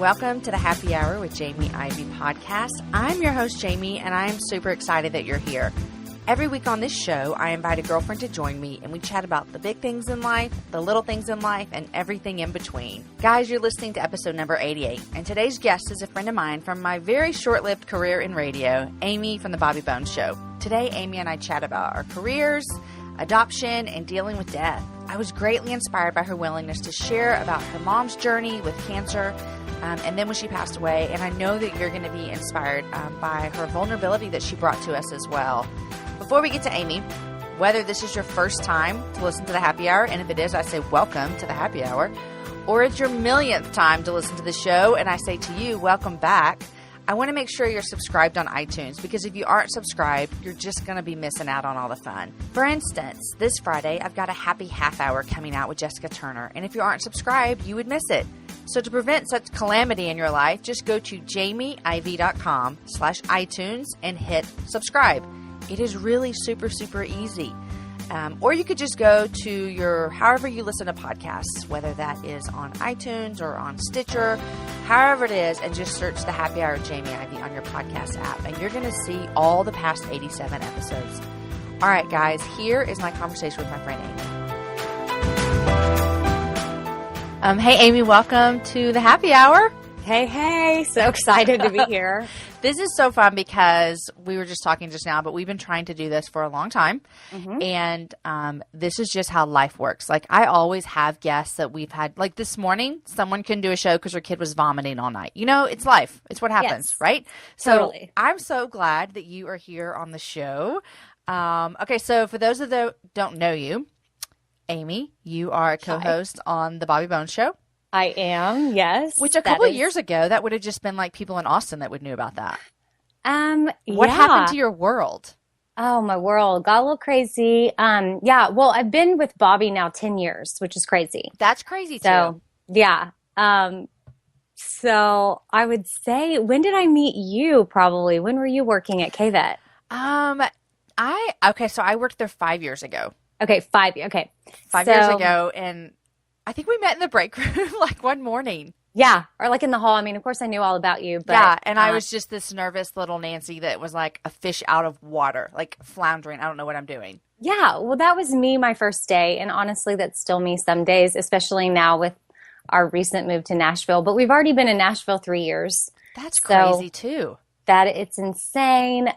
welcome to the Happy Hour with Jamie Ivey podcast. I'm your host, Jamie, and I'm super excited that you're here. Every week on this show, I invite a girlfriend to join me, and we chat about the big things in life, the little things in life, and everything in between. Guys, you're listening to episode number 88, and today's guest is a friend of mine from my very short-lived career in radio, Amy from the Bobby Bones Show. Today, Amy and I chat about our careers, adoption, and dealing with death. I was greatly inspired by her willingness to share about her mom's journey with cancer, and then when she passed away, and I know that you're going to be inspired by her vulnerability that she brought to us as well. Before we get to Amy, whether this is your first time to listen to the Happy Hour, and if it is, I say welcome to the Happy Hour, or it's your millionth time to listen to the show, and I say to you, welcome back, I want to make sure you're subscribed on iTunes, because if you aren't subscribed, you're just going to be missing out on all the fun. For instance, this Friday, I've got a happy half hour coming out with Jessica Turner, and if you aren't subscribed, you would miss it. So to prevent such calamity in your life, just go to jamieivey.com/iTunes and hit subscribe. It is really super, super easy. Or you could just go to however you listen to podcasts, whether that is on iTunes or on Stitcher, however it is, and just search the Happy Hour with Jamie Ivey on your podcast app, and you're going to see all the past 87 episodes. All right, guys, here is my conversation with my friend Amy. Hey, Amy, welcome to the Happy Hour. Hey, so excited to be here. This is so fun because we were just talking just now, but we've been trying to do this for a long time. Mm-hmm. And this is just how life works. Like, I always have guests that we've had, like this morning, someone couldn't do a show because her kid was vomiting all night. You know, it's life. It's what happens, yes, right? Totally. So I'm so glad that you are here on the show. Okay, so for those of who don't know you, Amy, you are a co-host on the Bobby Bones Show. I am, yes. Which a couple of years ago, that would have just been like people in Austin that would knew about that. What yeah. happened to your world? Oh, my world got a little crazy. Yeah, well, I've been with Bobby now 10 years, which is crazy. That's crazy too. So, yeah. So I would say, when did I meet you? Probably. When were you working at KVET? So I worked there 5 years ago. Okay, 5 years ago, and I think we met in the break room like one morning. Yeah, or like in the hall. I mean, of course I knew all about you, but yeah, and I was just this nervous little Nancy that was like a fish out of water, like floundering. I don't know what I'm doing. Yeah, well, that was me my first day, and honestly, that's still me some days, especially now with our recent move to Nashville. But we've already been in Nashville 3 years. That's crazy too. It's insane.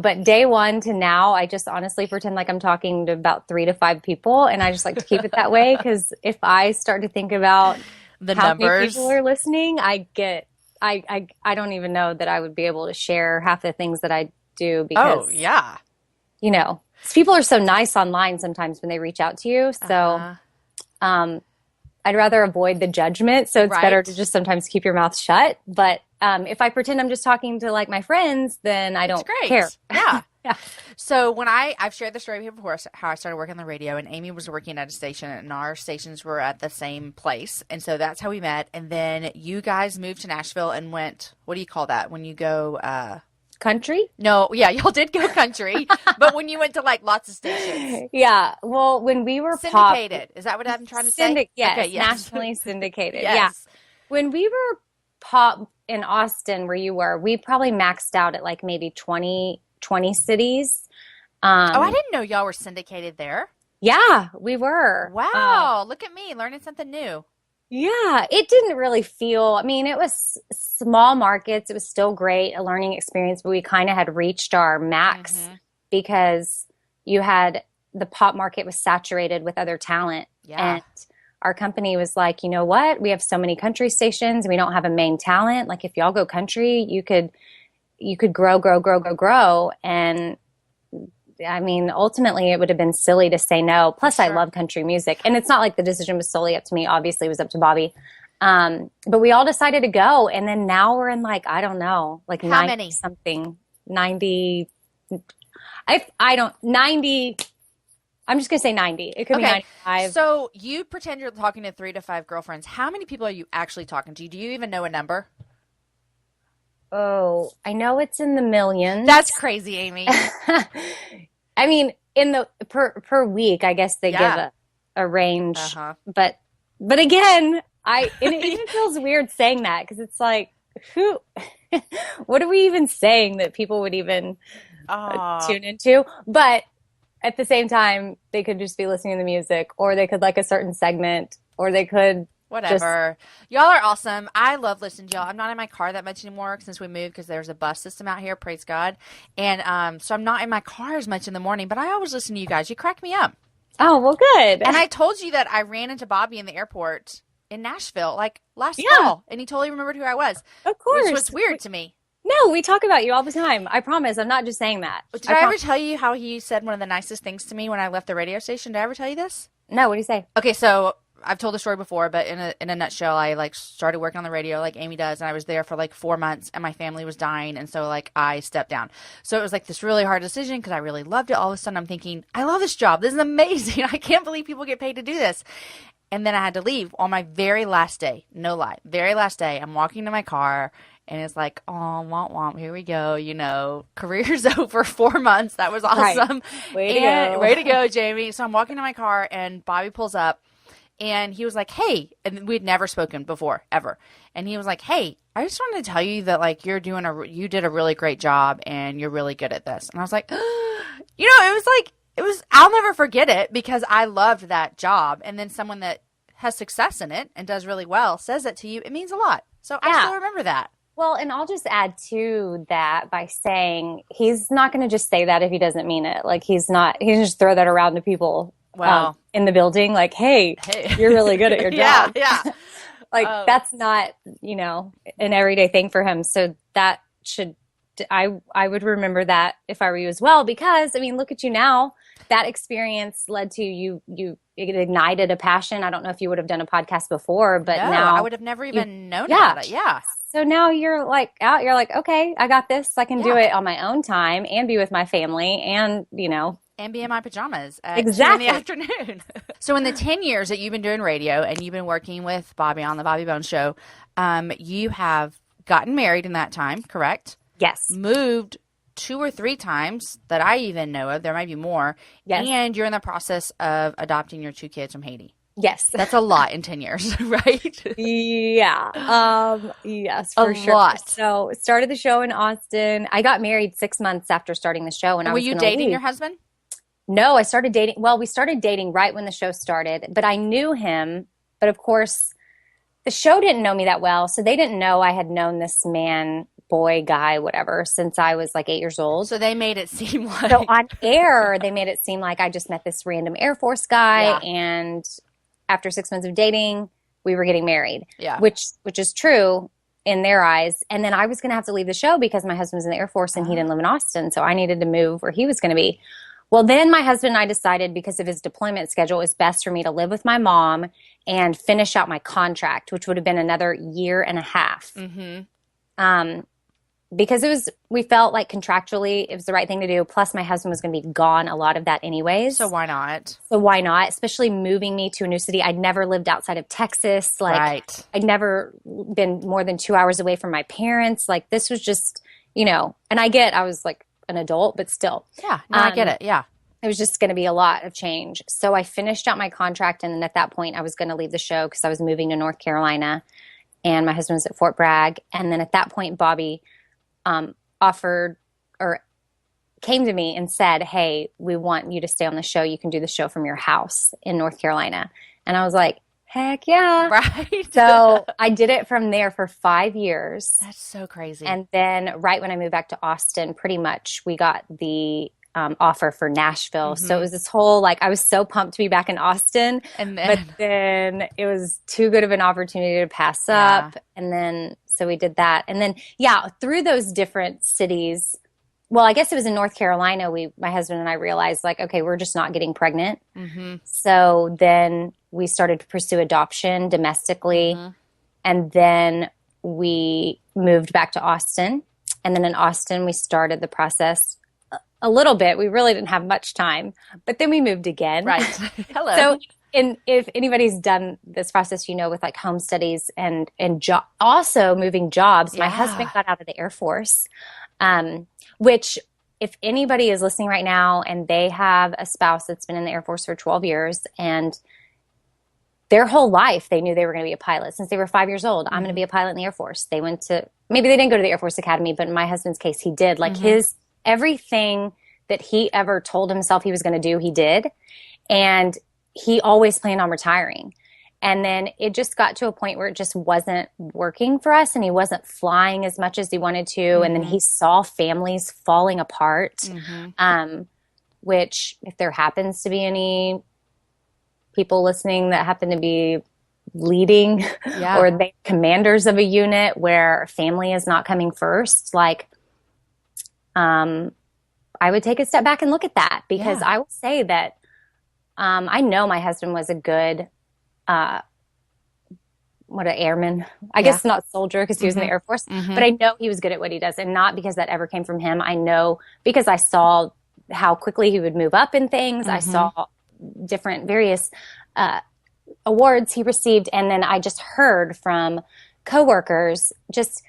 But day one to now, I just honestly pretend like I'm talking to about 3 to 5 people, and I just like to keep it that way, because if I start to think about the how numbers, many people are listening, I don't even know that I would be able to share half the things that I do, because people are so nice online sometimes when they reach out to you. So I'd rather avoid the judgment. So it's better to just sometimes keep your mouth shut. But if I pretend I'm just talking to like my friends, then I don't care. Yeah. Yeah. So when I've shared the story before, how I started working on the radio, and Amy was working at a station, and our stations were at the same place. And so that's how we met. And then you guys moved to Nashville and went, what do you call that? When you go, country? No. Yeah. Y'all did go country, but when you went to like lots of stations. Yeah. Well, when we were syndicated, is that what I'm trying to say? Yes. Okay, yes. Nationally syndicated. Yes. Yeah. When we were pop in Austin, where you were, we probably maxed out at like maybe 20 cities. I didn't know y'all were syndicated there. Yeah, we were. Wow. Look at me learning something new. Yeah, it didn't really feel, I mean, it was small markets. It was still great, a learning experience, but we kind of had reached our max because the pop market was saturated with other talent. Yeah. And our company was like, you know what? We have so many country stations. We don't have a main talent. Like, if y'all go country, you could grow. And I mean, ultimately it would have been silly to say no. Plus, sure. I love country music, and it's not like the decision was solely up to me. Obviously it was up to Bobby. But we all decided to go. And then now we're in like, I don't know, like how 90 many? Something, 90. I'm just going to say 90. It could be 95. So you pretend you're talking to 3 to 5 girlfriends. How many people are you actually talking to? Do you even know a number? Oh, I know it's in the millions. That's crazy, Amy. I mean, in the per week, I guess they give a range. But again, And it even feels weird saying that because it's like, what are we even saying that people would even tune into? But at the same time, they could just be listening to the music, or they could like a certain segment, or they could whatever. Y'all are awesome. I love listening to y'all. I'm not in my car that much anymore since we moved because there's a bus system out here, praise God. And so I'm not in my car as much in the morning, but I always listen to you guys. You crack me up. Oh, well, good. And I told you that I ran into Bobby in the airport in Nashville like last fall, and he totally remembered who I was. Of course. Which was weird to me. No, we talk about you all the time. I promise. I'm not just saying that. Did I ever tell you how he said one of the nicest things to me when I left the radio station? Did I ever tell you this? No, what do you say? Okay, so I've told the story before, but in a nutshell, I like started working on the radio like Amy does, and I was there for like 4 months, and my family was dying, and so like I stepped down. So it was like this really hard decision because I really loved it. All of a sudden, I'm thinking, I love this job. This is amazing. I can't believe people get paid to do this. And then I had to leave on my very last day. No lie, very last day. I'm walking to my car. And it's like, oh, womp womp, here we go. You know, career's over, 4 months. That was awesome. Right. Way to go, Jamie. So I'm walking to my car, and Bobby pulls up, and he was like, hey, and we'd never spoken before, ever. And he was like, hey, I just wanted to tell you that, like, you did a really great job, and you're really good at this. And I was like, I'll never forget it because I loved that job. And then someone that has success in it and does really well says that to you. It means a lot. So I still remember that. Well, and I'll just add to that by saying he's not going to just say that if he doesn't mean it. Like he can just throw that around to people in the building. Like, hey, you're really good at your job. Yeah. That's not, an everyday thing for him. So that I would remember that if I were you as well, because I mean, look at you now. That experience led to it ignited a passion. I don't know if you would have done a podcast before, but now I would have never even known about it. Yeah. So now you're like out, you're like, okay, I got this. I can do it on my own time and be with my family and, and be in my pajamas exactly in the afternoon. So in the 10 years that you've been doing radio and you've been working with Bobby on the Bobby Bones Show, you have gotten married in that time, correct? Yes. Moved 2 or 3 times that I even know of. There might be more. Yes. And you're in the process of adopting your 2 kids from Haiti. Yes. That's a lot in 10 years, right? Yeah. Yes, for sure. A lot. So started the show in Austin. I got married 6 months after starting the show. And were you dating your husband? No, I started dating. Well, we started dating right when the show started, but I knew him. But of course, the show didn't know me that well. So they didn't know I had known this man, boy, guy, whatever, since I was like 8 years old. So they made it seem like. So on air, they made it seem like I just met this random Air Force guy. Yeah. And after 6 months of dating, we were getting married. Yeah. Which is true in their eyes. And then I was going to have to leave the show because my husband was in the Air Force and he didn't live in Austin. So I needed to move where he was going to be. Well, then my husband and I decided because of his deployment schedule, it was best for me to live with my mom and finish out my contract, which would have been another 1.5 years. Mm-hmm. Because we felt like contractually it was the right thing to do. Plus my husband was going to be gone a lot of that anyways. So why not? Especially moving me to a new city. I'd never lived outside of Texas. Right. I'd never been more than 2 hours away from my parents. Like this was just, and I was like an adult, but still. Yeah, no, I get it. Yeah. It was just going to be a lot of change. So I finished out my contract. And then at that point I was going to leave the show because I was moving to North Carolina and my husband was at Fort Bragg. And then at that point, Bobby offered or came to me and said, hey, we want you to stay on the show. You can do the show from your house in North Carolina. And I was like, heck yeah. Right. So I did it from there for 5 years. That's so crazy. And then right when I moved back to Austin, pretty much we got the offer for Nashville. Mm-hmm. So it was this whole, I was so pumped to be back in Austin. But then it was too good of an opportunity to pass up. And then, so we did that. And then, through those different cities, well, I guess it was in North Carolina, my husband and I realized okay, we're just not getting pregnant. Mm-hmm. So then we started to pursue adoption domestically. Mm-hmm. And then we moved back to Austin. And then in Austin, we started the process a little bit. We really didn't have much time, but then we moved again. Right. Hello. So if anybody's done this process, with home studies and also moving jobs, my husband got out of the Air Force, which if anybody is listening right now and they have a spouse that's been in the Air Force for 12 years and their whole life, they knew they were going to be a pilot. Since they were 5 years old, I'm going to be a pilot in the Air Force. They went to, maybe they didn't go to the Air Force Academy, but in my husband's case, he did. Like everything that he ever told himself he was going to do, he did. And he always planned on retiring. And then it just got to a point where it just wasn't working for us, and he wasn't flying as much as he wanted to. And then he saw families falling apart, which if there happens to be any people listening that happen to be leading or they commanders of a unit where family is not coming first, like I would take a step back and look at that, because I will say that I know my husband was a good airman. I guess not soldier, because he was in the Air Force, but I know he was good at what he does, and not because that ever came from him. I know because I saw how quickly he would move up in things. I saw different various awards he received, and then I just heard from coworkers just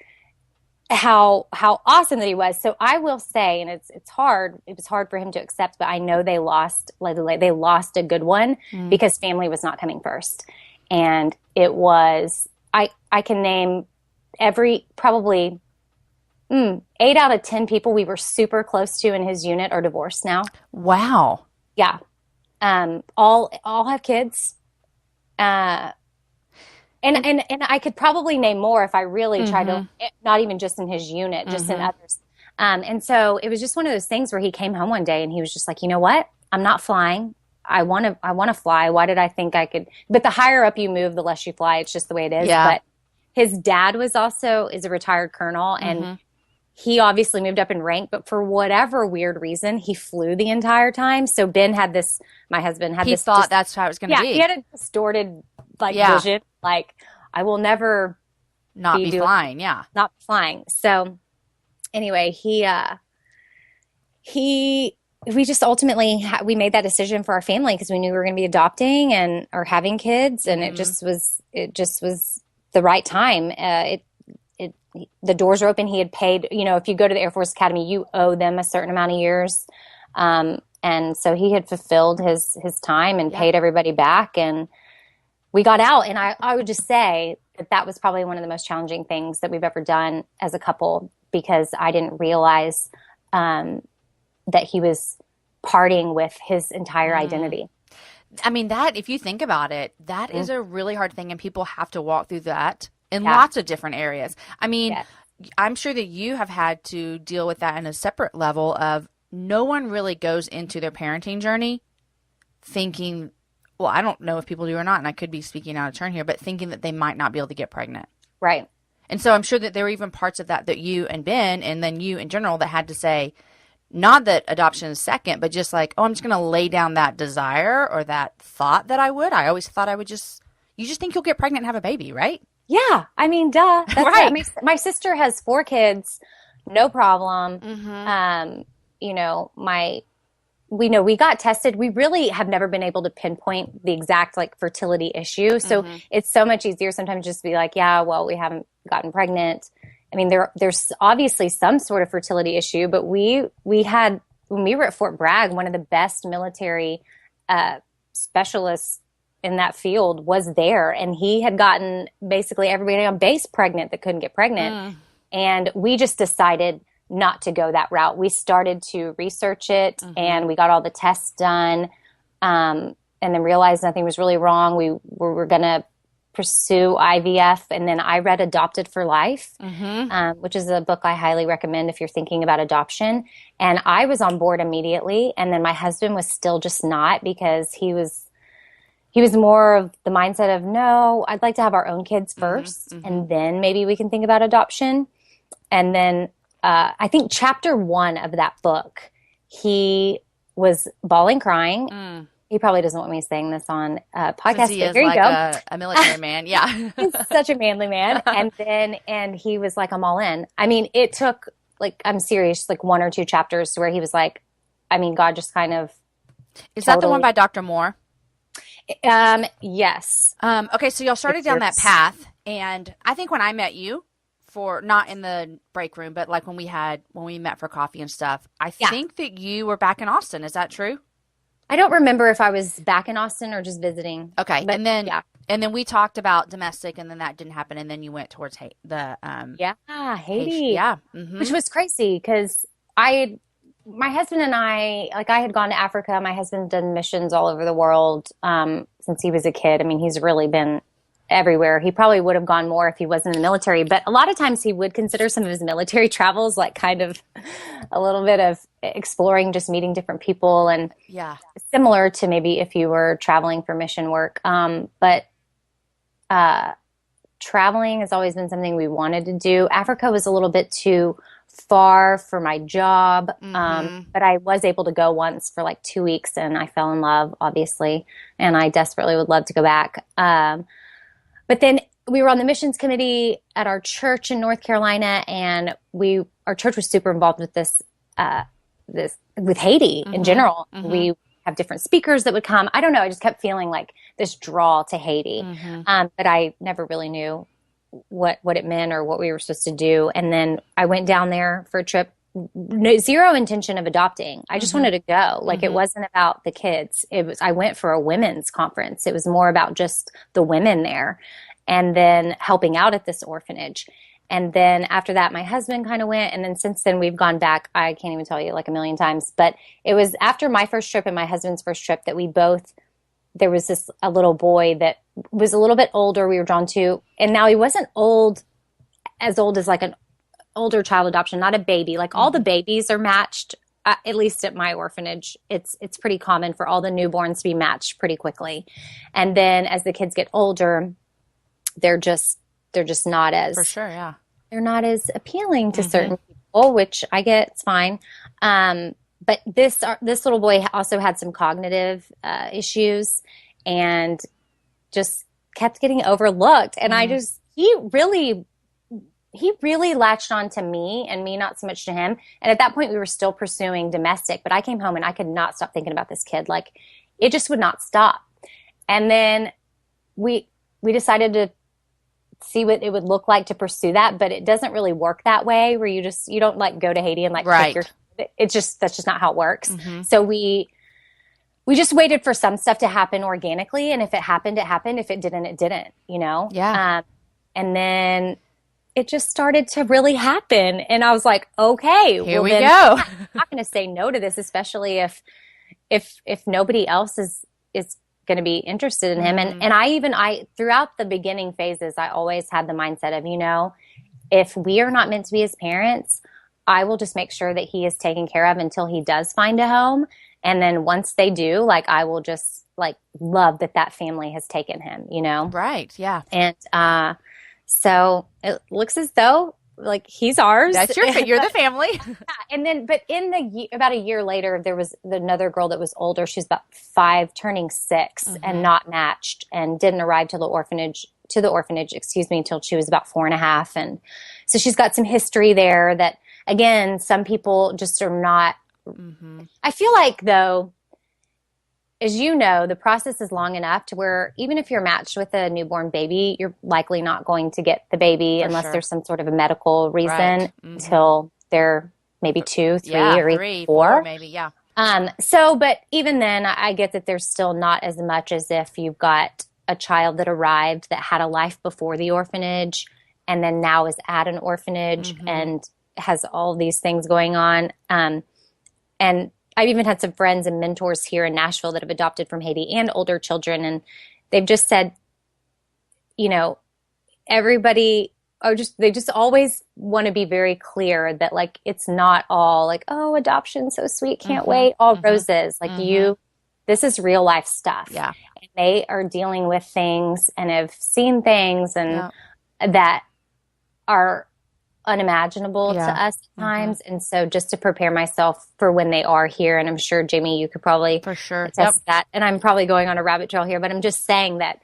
how awesome that he was. So I will say, and it's hard. It was hard for him to accept, but I know they lost a good one because family was not coming first. And it was, I can name probably 8 out of 10 people we were super close to in his unit are divorced now. Wow. Yeah. All have kids. And I could probably name more if I really tried to, not even just in his unit, just in others. And so it was just one of those things where he came home one day and he was just like, you know what? I'm not flying. I want to fly. Why did I think I could? But the higher up you move, the less you fly. It's just the way it is. Yeah. But his dad is a retired colonel, and he obviously moved up in rank, but for whatever weird reason, he flew the entire time. So Ben had this, my husband had this. He thought that's how it was going to be. Yeah, he had a distorted vision. Like, I will never not be flying. Yeah. Not flying. So anyway, we just ultimately, we made that decision for our family because we knew we were going to be adopting or having kids. And it just was the right time. The doors are open. He had paid, if you go to the Air Force Academy, you owe them a certain amount of years. And so he had fulfilled his time and paid everybody back, and we got out. And I would just say that was probably one of the most challenging things that we've ever done as a couple, because I didn't realize that he was parting with his entire identity. I mean, if you think about it, that is a really hard thing, and people have to walk through that in lots of different areas. I mean, I'm sure that you have had to deal with that in a separate level of no one really goes into their parenting journey thinking, well, I don't know if people do or not, and I could be speaking out of turn here, but thinking that they might not be able to get pregnant. Right. And so I'm sure that there were even parts of that you and Ben, and then you in general, that had to say, not that adoption is second, but just like, I'm just going to lay down that desire or that thought that I would. I always thought you just think you'll get pregnant and have a baby, right? Yeah. I mean, duh. That's right. My sister has 4 kids, no problem. We got tested. We really have never been able to pinpoint the exact fertility issue. So it's so much easier sometimes just to be like, yeah, well, we haven't gotten pregnant. I mean, there's obviously some sort of fertility issue, but we had, when we were at Fort Bragg, one of the best military specialists in that field was there, and he had gotten basically everybody on base pregnant that couldn't get pregnant. And we just decided not to go that route. We started to research it, and we got all the tests done, and then realized nothing was really wrong. We were going to pursue IVF, and then I read Adopted for Life, which is a book I highly recommend if you're thinking about adoption. And I was on board immediately, and then my husband was still just not, because he was more of the mindset of, no, I'd like to have our own kids first, and then maybe we can think about adoption. And then I think chapter 1 of that book, he was bawling, crying. He probably doesn't want me saying this on a podcast. He is there you go. A military man. Yeah. He's such a manly man. And he was like, I'm all in. I mean, it took I'm serious, 1 or 2 chapters to where he was like, I mean, God just kind of. Is that the one by Dr. Moore? Yes. Okay. So y'all started down that path. And I think when I met you, not in the break room, but when we met for coffee and stuff, I think that you were back in Austin. Is that true? I don't remember if I was back in Austin or just visiting. Okay. But, and And then we talked about domestic, and then that didn't happen, and then you went towards Haiti. Haiti. Yeah. Mm-hmm. Which was crazy because my husband and I had gone to Africa. My husband done missions all over the world since he was a kid. I mean, he's really been everywhere. He probably would have gone more if he wasn't in the military, but a lot of times he would consider some of his military travels like kind of a little bit of exploring, just meeting different people, and similar to maybe if you were traveling for mission work. But traveling has always been something we wanted to do. Africa was a little bit too far for my job, but I was able to go once for like 2 weeks, and I fell in love, obviously, and I desperately would love to go back. But then we were on the missions committee at our church in North Carolina, and our church was super involved with this with Haiti in general. We have different speakers that would come. I don't know. I just kept feeling like this draw to Haiti, but I never really knew what it meant or what we were supposed to do. And then I went down there for a trip, zero intention of adopting. I just wanted to go. Like it wasn't about the kids. I went for a women's conference. It was more about just the women there, and then helping out at this orphanage. And then after that, my husband kind of went. And then since then we've gone back. I can't even tell you, like a million times, but it was after my first trip and my husband's first trip that there was a little boy that was a little bit older we were drawn to. And now he wasn't as old as like an older child adoption, not a baby. Like all the babies are matched, at least at my orphanage. It's pretty common for all the newborns to be matched pretty quickly. And then as the kids get older, they're just not as, for sure, yeah, they're not as appealing to certain people, which I get, it's fine. But this little boy also had some cognitive issues and just kept getting overlooked. And he really latched on to me, and me not so much to him. And at that point we were still pursuing domestic, but I came home and I could not stop thinking about this kid. Like it just would not stop. And then we decided to see what it would look like to pursue that, but it doesn't really work that way where you don't like go to Haiti and like pick your, that's just not how it works. So we just waited for some stuff to happen organically, and if it happened, it happened. If it didn't, it didn't, and then it just started to really happen, and I was like, okay, here we go. I'm not going to say no to this, especially if nobody else is going to be interested in him. And I throughout the beginning phases, I always had the mindset of, if we are not meant to be his parents, I will just make sure that he is taken care of until he does find a home. And then once they do, like, I will just like love that family has taken him, Right. Yeah. And, so it looks as though like he's ours. That's you're the family. And then, but about a year later, there was another girl that was older. She's about 5, turning 6, and not matched, and didn't arrive to the orphanage, until she was about 4.5. And so she's got some history there that, again, some people just are not. I feel like, though, as you know, the process is long enough to where even if you're matched with a newborn baby, you're likely not going to get the baby unless there's some sort of a medical reason until they're maybe 2, 3, or 3, 4 maybe. Yeah. But even then, I get that there's still not as much as if you've got a child that arrived that had a life before the orphanage and then now is at an orphanage and has all these things going on. And I've even had some friends and mentors here in Nashville that have adopted from Haiti and older children. And they've just said, everybody they just always want to be very clear that like, it's not all like, oh, adoption, so sweet, can't wait, all roses. Like this is real life stuff. Yeah. And they are dealing with things and have seen things and that are unimaginable to us at times. And so just to prepare myself for when they are here, and I'm sure, Jamie, you could probably for sure attest to that. And I'm probably going on a rabbit trail here, but I'm just saying that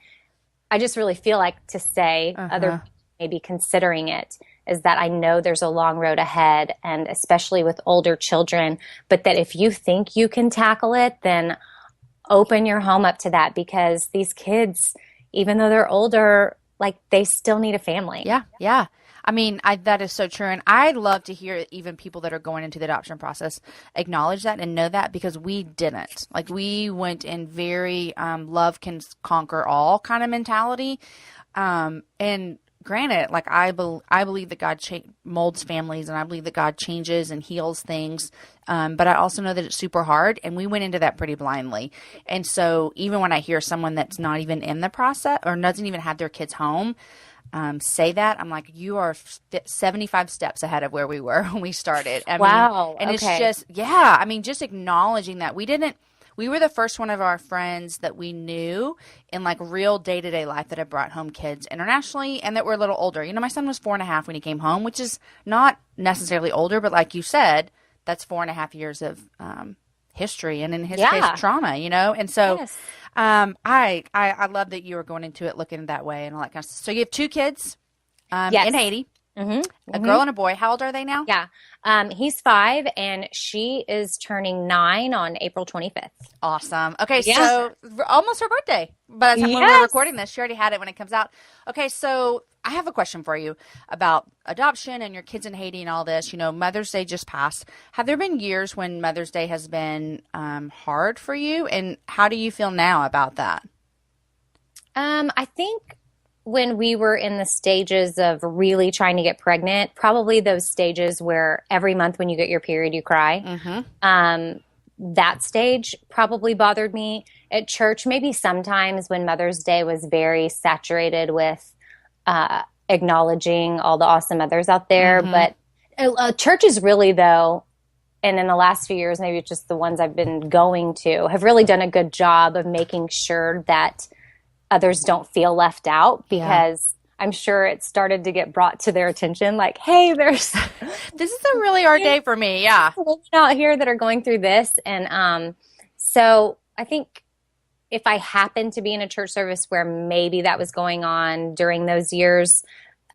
I just really feel like to say other people maybe considering it is that I know there's a long road ahead, and especially with older children, but that if you think you can tackle it, then open your home up to that, because these kids, even though they're older, like they still need a family. Yeah. Yeah. I mean, that is so true. And I love to hear even people that are going into the adoption process acknowledge that and know that, because we didn't. Like, we went in very love can conquer all kind of mentality. And granted, like, I believe that God molds families, and I believe that God changes and heals things. But I also know that it's super hard, and we went into that pretty blindly. And so even when I hear someone that's not even in the process or doesn't even have their kids home, say that, I'm like, you are 75 steps ahead of where we were when we started. I mean, and okay. It's just, I mean, just acknowledging that we were the first one of our friends that we knew in like real day-to-day life that had brought home kids internationally and that were a little older. You know, my son was 4.5 when he came home, which is not necessarily older, but like you said, that's 4.5 years of history, and in his case, trauma, you know? And so I love that you were going into it looking that way and all that kind of stuff. So you have 2 kids in Haiti, a girl and a boy. How old are they now? Yeah. He's 5 and she is turning 9 on April 25th. Awesome. Okay. So almost her birthday. By the time when we're recording this, she already had it when it comes out. Okay. So I have a question for you about adoption and your kids in Haiti and all this. You know, Mother's Day just passed. Have there been years when Mother's Day has been hard for you? And how do you feel now about that? I think when we were in the stages of really trying to get pregnant, probably those stages where every month when you get your period, you cry. That stage probably bothered me. At church, maybe sometimes when Mother's Day was very saturated with acknowledging all the awesome mothers out there. But churches really, though, and in the last few years, maybe it's just the ones I've been going to, have really done a good job of making sure that others don't feel left out, because I'm sure it started to get brought to their attention. Like, hey, this is a really hard day for me. Yeah. Women out here that are going through this. And so I think if I happened to be in a church service where maybe that was going on during those years,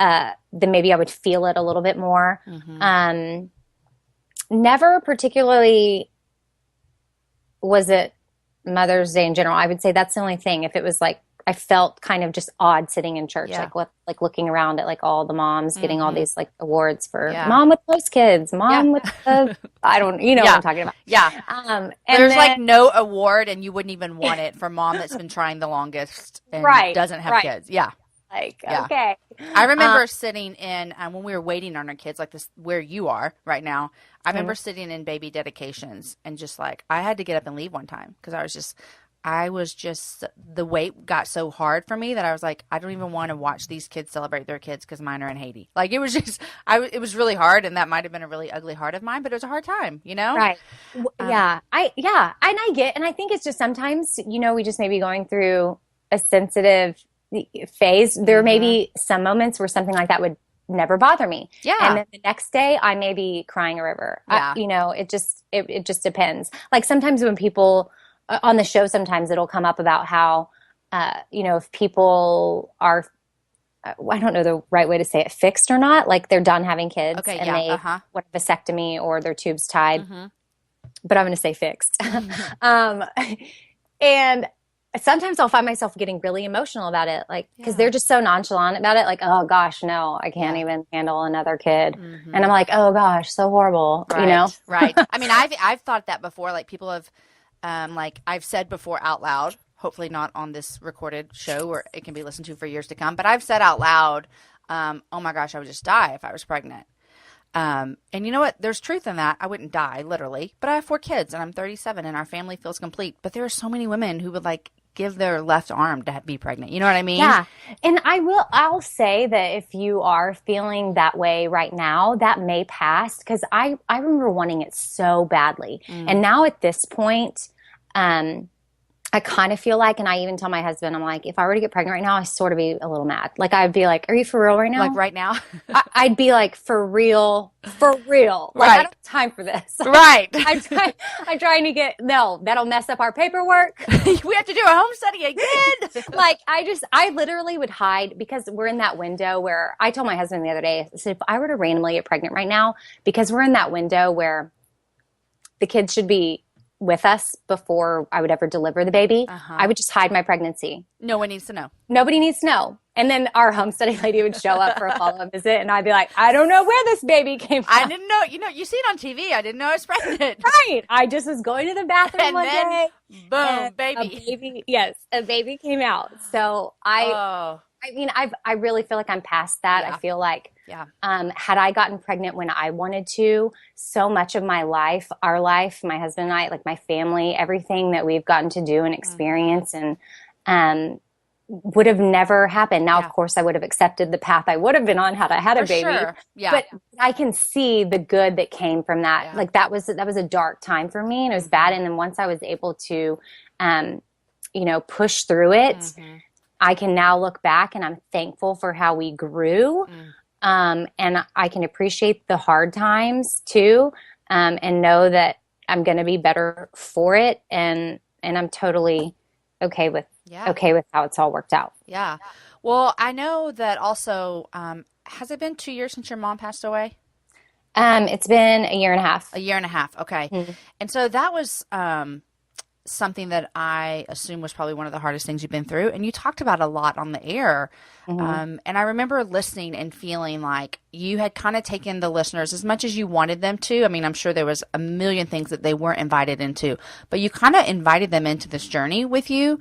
then maybe I would feel it a little bit more. Never particularly was it Mother's Day in general. I would say that's the only thing. If it was like, I felt kind of just odd sitting in church, like looking around at like all the moms getting all these like awards for mom with close kids, mom with the, I don't, you know what I'm talking about. And there's like no award, and you wouldn't even want it for mom that's been trying the longest and doesn't have kids. Like, okay. I remember sitting in, when we were waiting on our kids, like this, where you are right now, I remember sitting in baby dedications and just like, I had to get up and leave one time because I was just, the weight got so hard for me that I was like, I don't even want to watch these kids celebrate their kids because mine are in Haiti. Like, it was just, it was really hard, and that might have been a really ugly heart of mine, but it was a hard time, you know? Right. And I think it's just sometimes, you know, we just may be going through a sensitive phase. There may be some moments where something like that would never bother me. And then the next day I may be crying a river. You know, it just depends. Like sometimes when people on the show, sometimes it'll come up about how, you know, if people are, I don't know the right way to say it, fixed or not, like they're done having kids and they want a vasectomy or their tubes tied, but I'm going to say fixed. And sometimes I'll find myself getting really emotional about it, like, because they're just so nonchalant about it. Like, oh gosh, no, I can't even handle another kid. And I'm like, oh gosh, so horrible, you know? I mean, I've thought that before. Like people have, like I've said before out loud, hopefully not on this recorded show where it can be listened to for years to come, but I've said out loud, oh my gosh, I would just die if I was pregnant. And you know what? There's truth in that. I wouldn't die, literally, but I have 4 kids and I'm 37 and our family feels complete. But there are so many women who would like give their left arm to be pregnant. You know what I mean? Yeah. And I'll say that if you are feeling that way right now, that may pass, because I remember wanting it so badly. And now at this point, I kind of feel like, and I even tell my husband, I'm like, if I were to get pregnant right now, I sort of be a little mad. Like I'd be like, are you for real right now? Like right now? I'd be like, for real. Like I don't have time for this. I'm trying to that'll mess up our paperwork. We have to do a home study again. Like I literally would hide, because we're in that window where I told my husband the other day, I said, if I were to randomly get pregnant right now, because we're in that window where the kids should be with us before I would ever deliver the baby. I would just hide my pregnancy. No one needs to know. Nobody needs to know. And then our home study lady would show up for a follow-up visit, and I'd be like, I don't know where this baby came from. I didn't know. You see it on TV. I didn't know I was pregnant. Right. I just was going to the bathroom and one then, day. Boom, baby. A baby came out. So I mean, I really feel like I'm past that. Yeah. I feel like had I gotten pregnant when I wanted to, so much of my life, our life, my husband and I, like my family, everything that we've gotten to do and experience and would have never happened. Now, of course, I would have accepted the path I would have been on had I had a baby. Sure. Yeah. But I can see the good that came from that. Yeah. Like that was a dark time for me, and it was bad. And then once I was able to, push through it, I can now look back and I'm thankful for how we grew. And I can appreciate the hard times too, and know that I'm going to be better for it. And I'm totally okay with how it's all worked out. Yeah. Well, I know that also, has it been 2 years since your mom passed away? It's been a year and a half. A year and a half. Okay. Mm-hmm. And so that was, something that I assume was probably one of the hardest things you've been through. And you talked about a lot on the air. And I remember listening and feeling like you had kind of taken the listeners as much as you wanted them to. I mean, I'm sure there was a million things that they weren't invited into, but you kind of invited them into this journey with you,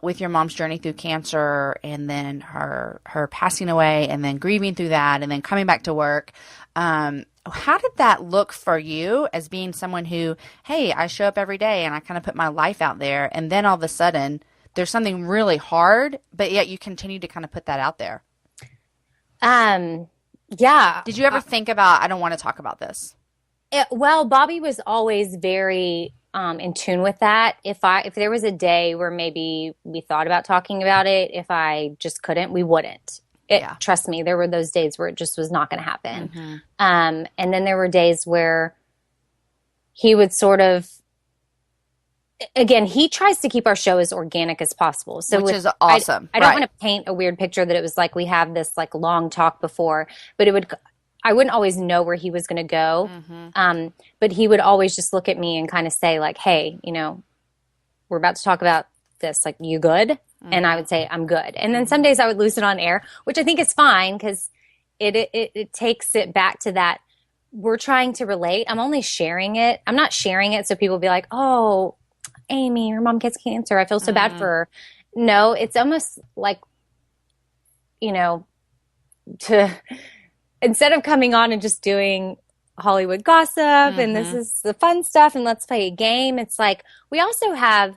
with your mom's journey through cancer and then her passing away and then grieving through that and then coming back to work. How did that look for you as being someone who, hey, I show up every day and I kind of put my life out there, and then all of a sudden there's something really hard, but yet you continue to kind of put that out there? Yeah. Did you ever think about, I don't want to talk about this? Well, Bobby was always very in tune with that. If there was a day where maybe we thought about talking about it, if I just couldn't, we wouldn't. Trust me, there were those days where it just was not going to happen. And then there were days where he would sort of, again, he tries to keep our show as organic as possible. So which is awesome. I don't want to paint a weird picture that it was like we have this like long talk before, but I wouldn't always know where he was going to go. But he would always just look at me and kind of say like, hey, we're about to talk about this. Like, you good? And I would say, I'm good. And then some days I would lose it on air, which I think is fine because it takes it back to that. We're trying to relate. I'm only sharing it. I'm not sharing it so people be like, oh, Amy, your mom gets cancer. I feel so bad for her. No, it's almost like, instead of coming on and just doing Hollywood gossip and this is the fun stuff and let's play a game, it's like we also have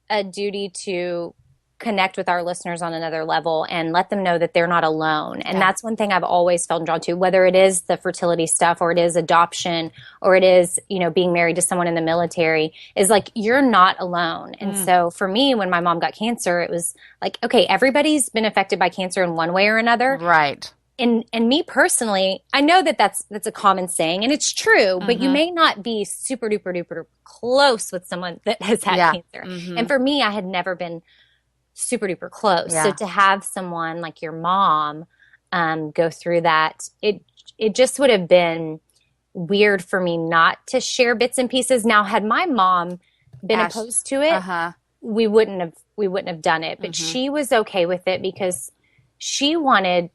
a duty to connect with our listeners on another level and let them know that they're not alone. And that's one thing I've always felt drawn to, whether it is the fertility stuff or it is adoption or it is, being married to someone in the military, is like, you're not alone. And so for me, when my mom got cancer, it was like, okay, everybody's been affected by cancer in one way or another. Right. And me personally, I know that that's a common saying and it's true, but you may not be super duper duper close with someone that has had cancer. And for me, I had never been super duper close. So to have someone like your mom go through that, it just would have been weird for me not to share bits and pieces. Now, had my mom been opposed to it, we wouldn't have done it. But she was okay with it because she wanted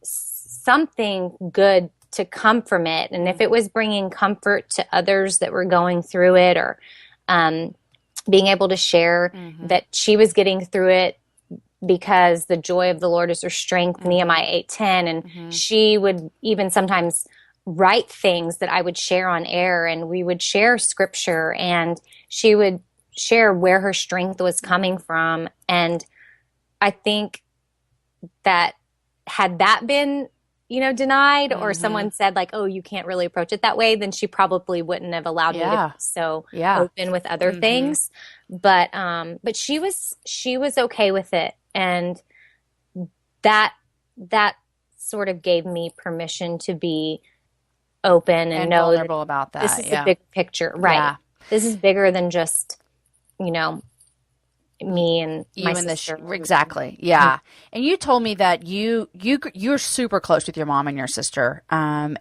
something good to come from it. And if it was bringing comfort to others that were going through it, or being able to share that she was getting through it because the joy of the Lord is her strength, Nehemiah 8:10. And she would even sometimes write things that I would share on air, and we would share scripture, and she would share where her strength was coming from. And I think that had that been, denied or someone said like, oh, you can't really approach it that way, then she probably wouldn't have allowed me to be so open with other things. But she was okay with it. And that sort of gave me permission to be open and know vulnerable about that. This is the big picture. Right. Yeah. This is bigger than just, me and my sister. Exactly. Yeah. And you told me that you're super close with your mom and your sister. And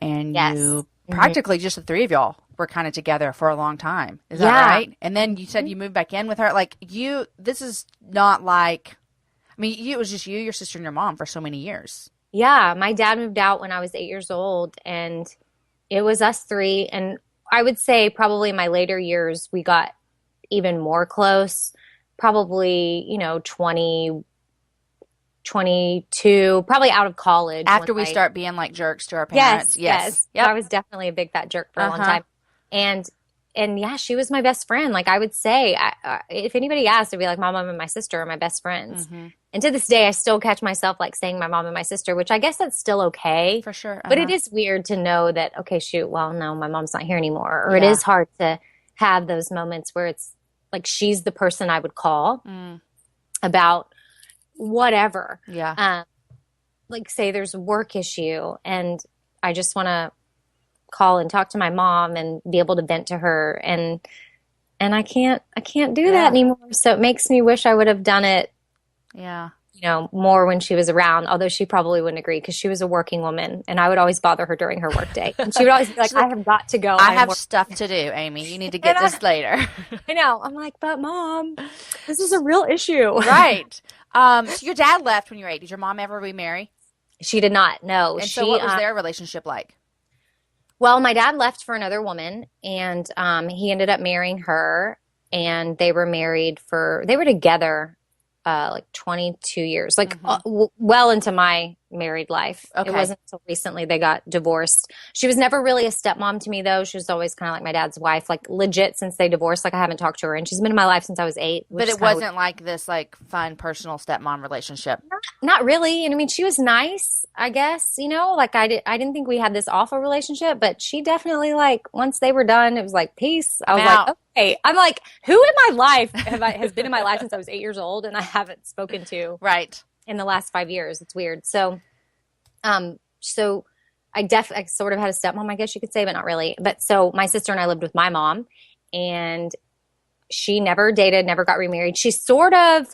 practically just the three of y'all were kind of together for a long time. Is that right? And then you said you moved back in with her. Like this is not like, I mean, it was just you, your sister, and your mom for so many years. Yeah. My dad moved out when I was 8 years old, and it was us three. And I would say probably in my later years, we got even more close, probably, 22, probably out of college. After we start being like jerks to our parents. Yes. Yep. I was definitely a big fat jerk for a long time. And yeah, she was my best friend. Like I would say, if anybody asked, I'd be like, my mom and my sister are my best friends. And to this day, I still catch myself like saying my mom and my sister, which I guess that's still okay. For sure. But it is weird to know that, okay, shoot, well, no, my mom's not here anymore. Or it is hard to have those moments where it's like she's the person I would call about whatever. Yeah. Like say there's a work issue and I just want to call and talk to my mom and be able to vent to her. And I can't do that anymore. So it makes me wish I would have done it. Yeah. More when she was around, although she probably wouldn't agree because she was a working woman and I would always bother her during her work day. And she would always be like, I have got to go. I have stuff to do, Amy. You need to get this later. I know. I'm like, but Mom, this is a real issue. Right. So your dad left when you were 8. Did your mom ever remarry? She did not. No. And so what was their relationship like? Well, my dad left for another woman and he ended up marrying her and they were together like 22 years, like well into my married life. Okay. It wasn't until recently they got divorced. She was never really a stepmom to me though. She was always kind of like my dad's wife, like legit since they divorced. Like I haven't talked to her and she's been in my life since I was 8. But it wasn't like this like fun personal stepmom relationship. Not really. And I mean, she was nice, I guess, like I didn't think we had this awful relationship, but she definitely like once they were done, it was like peace. I was like, okay. I'm like, who in my life has been in my life since I was 8 years old and I haven't spoken to in the last 5 years? It's weird. So I sort of had a stepmom, I guess you could say, but not really. But so my sister and I lived with my mom and she never dated, never got remarried. She sort of,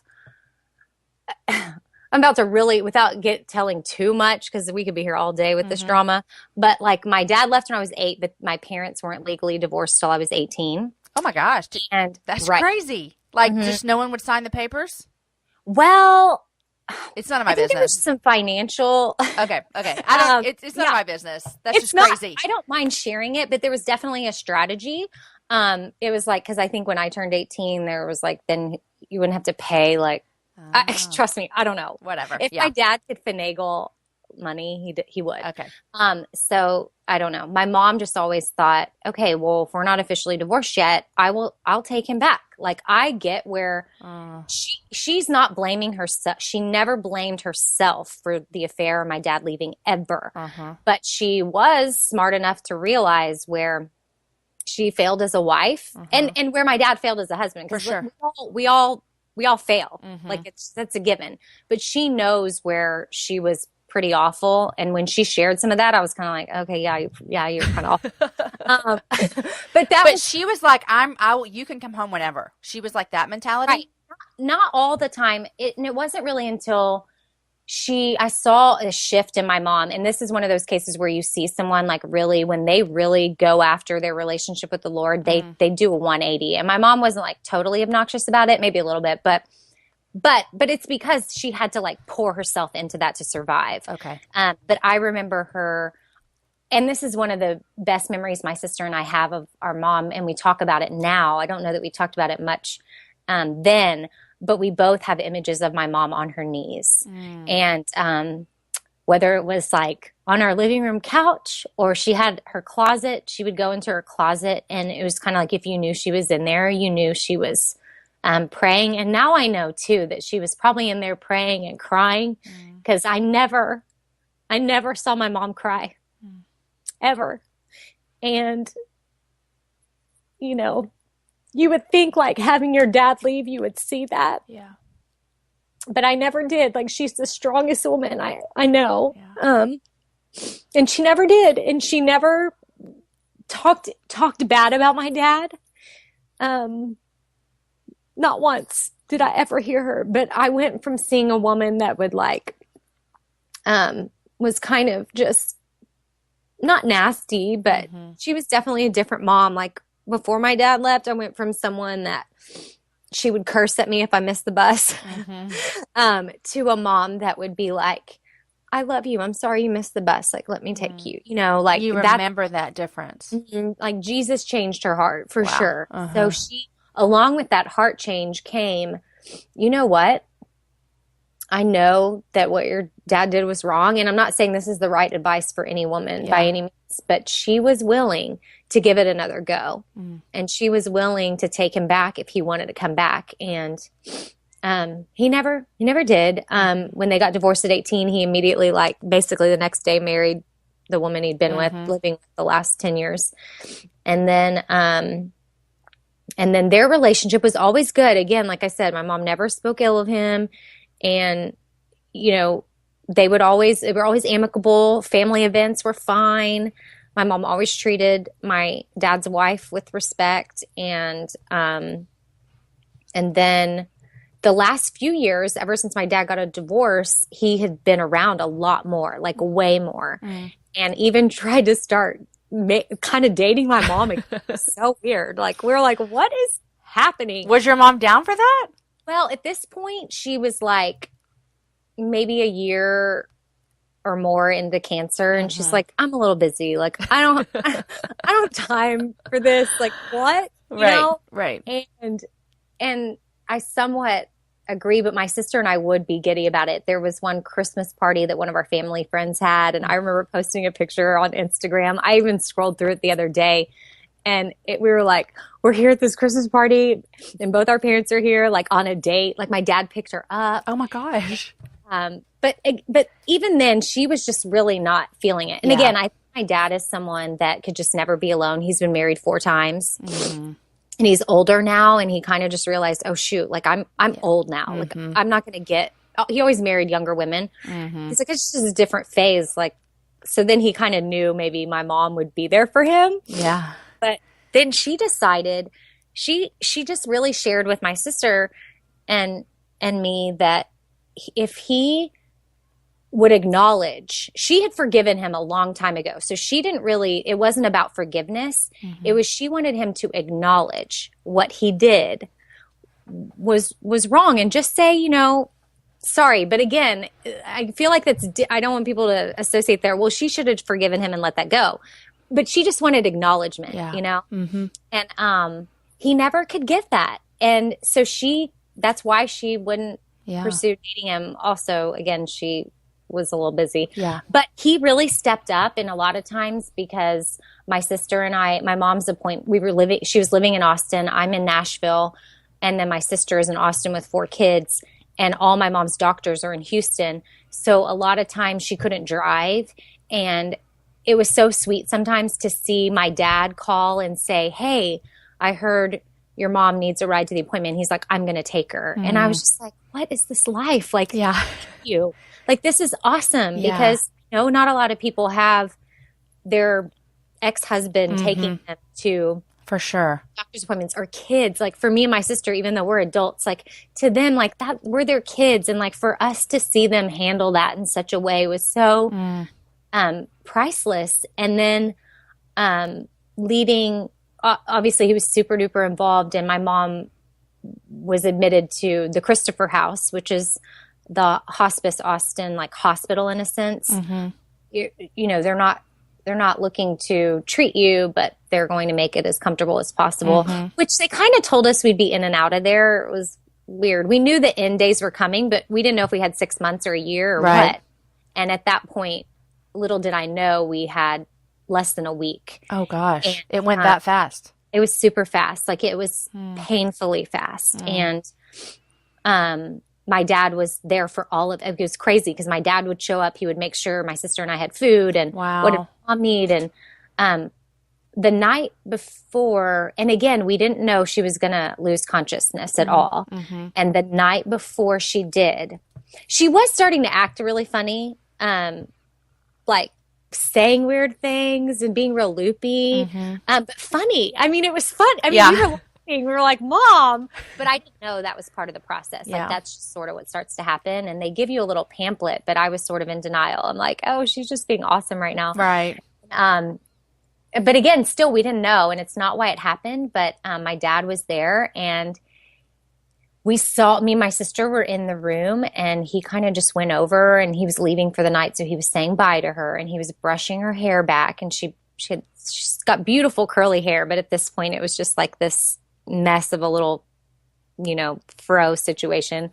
I'm about to really, without telling too much, because we could be here all day with this drama. But like my dad left when I was 8, but my parents weren't legally divorced till I was 18. Oh my gosh. And that's crazy. Like just no one would sign the papers? Well, it's none of my business. There was some financial. Okay. It's none of my business. That's just crazy. I don't mind sharing it, but there was definitely a strategy. It was like, cause I think when I turned 18, there was like, then you wouldn't have to pay like, trust me, I don't know. Whatever. If my dad could finagle money, he would. Okay. So I don't know. My mom just always thought, okay, well, if we're not officially divorced yet, I'll take him back. Like I get where she's not blaming herself. She never blamed herself for the affair or my dad leaving ever. But she was smart enough to realize where she failed as a wife and where my dad failed as a husband. For sure. We all fail. Like that's a given. But she knows where she was pretty awful. And when she shared some of that, I was kind of like, okay, you're kind of awful. But she was like, you can come home whenever. She was like that mentality. Right. Not all the time. And it wasn't really until I saw a shift in my mom. And this is one of those cases where you see someone like really, when they really go after their relationship with the Lord, they do a 180. And my mom wasn't like totally obnoxious about it, maybe a little bit, but it's because she had to like pour herself into that to survive. Okay. But I remember her, and this is one of the best memories my sister and I have of our mom, and we talk about it now. I don't know that we talked about it much then, but we both have images of my mom on her knees. And whether it was like on our living room couch or she had her closet, she would go into her closet, and it was kind of like if you knew she was in there, you knew she was praying. And now I know too that she was probably in there praying and crying, because I never saw my mom cry ever. And you would think like having your dad leave, you would see that. Yeah. But I never did. Like she's the strongest woman I know. Yeah. And she never did. And she never talked bad about my dad. Not once did I ever hear her, but I went from seeing a woman that would like, was kind of just not nasty, but she was definitely a different mom. Like before my dad left, I went from someone that she would curse at me if I missed the bus to a mom that would be like, I love you. I'm sorry you missed the bus. Like, let me take you. You know, like you remember that difference. Like Jesus changed her heart for sure. So she, along with that heart change came, you know what? I know that what your dad did was wrong. And I'm not saying this is the right advice for any woman by any means, but she was willing to give it another go. And she was willing to take him back if he wanted to come back. And he never did. When they got divorced at 18, he immediately, like basically the next day, married the woman he'd been with, living the last 10 years. And then their relationship was always good. Again, like I said, my mom never spoke ill of him. And, you know, they were always amicable. Family events were fine. My mom always treated my dad's wife with respect. And then the last few years, ever since my dad got a divorce, he had been around a lot more, like way more, and even tried to start kind of dating my mom. It was so weird. Like, we're like, what is happening? Was your mom down for that? Well, at this point, she was like maybe a year or more into cancer, and she's like, I'm a little busy. Like, I don't have time for this. Like, what? You know? Right. And I somewhat agree, but my sister and I would be giddy about it. There was one Christmas party that one of our family friends had, and I remember posting a picture on Instagram. I even scrolled through it the other day, and we were like, we're here at this Christmas party, and both our parents are here, like on a date. Like my dad picked her up. Oh my gosh. But even then, she was just really not feeling it. And again, I think my dad is someone that could just never be alone. He's been married 4 times. And he's older now, and he kind of just realized, oh shoot, like I'm old now. Like I'm not going to get. He always married younger women. He's like, it's just a different phase. Like, so then he kind of knew maybe my mom would be there for him. Yeah. But then she decided, she just really shared with my sister and me that if he would acknowledge, she had forgiven him a long time ago. So she didn't really, it wasn't about forgiveness. It was, she wanted him to acknowledge what he did was wrong and just say, you know, sorry. But again, I feel like I don't want people to associate there. Well, she should have forgiven him and let that go. But she just wanted acknowledgement, you know? And he never could get that. And so that's why she wouldn't pursue dating him. Also, again, she was a little busy. But he really stepped up, and a lot of times because my sister and I, my mom's she was living in Austin, I'm in Nashville, and then my sister is in Austin with 4 kids, and all my mom's doctors are in Houston. So a lot of times she couldn't drive, and it was so sweet sometimes to see my dad call and say, hey, I heard your mom needs a ride to the appointment. He's like, I'm going to take her. And I was just like, what is this life? Like, you, like, this is awesome because, you know, not a lot of people have their ex-husband taking them to for sure doctor's appointments or kids. Like for me and my sister, even though we're adults, like to them, like that, we're their kids. And like for us to see them handle that in such a way was so priceless. And then leading, obviously he was super duper involved, and my mom was admitted to the Christopher House, which is the Hospice Austin, like hospital in a sense. You know, they're not looking to treat you, but they're going to make it as comfortable as possible, which they kind of told us we'd be in and out of there. It was weird. We knew the end days were coming, but we didn't know if we had 6 months or a year or what. And at that point, little did I know we had less than a week. Oh gosh. And, it went that fast. It was super fast. Like it was painfully fast. And my dad was there for all of it. It was crazy because my dad would show up. He would make sure my sister and I had food and what did mom need. And the night before, and again, we didn't know she was going to lose consciousness at all. And the night before she did, she was starting to act really funny, like saying weird things and being real loopy, but funny. I mean, it was fun. I mean, we were like, Mom, but I didn't know that was part of the process. Like that's just sort of what starts to happen. And they give you a little pamphlet, but I was sort of in denial. I'm like, oh, she's just being awesome right now. Right. But again, still, we didn't know, and it's not why it happened, but my dad was there, and me and my sister were in the room, and he kind of just went over, and he was leaving for the night, so he was saying bye to her, and he was brushing her hair back, and she's got beautiful curly hair, but at this point, it was just like this mess of a little, fro situation,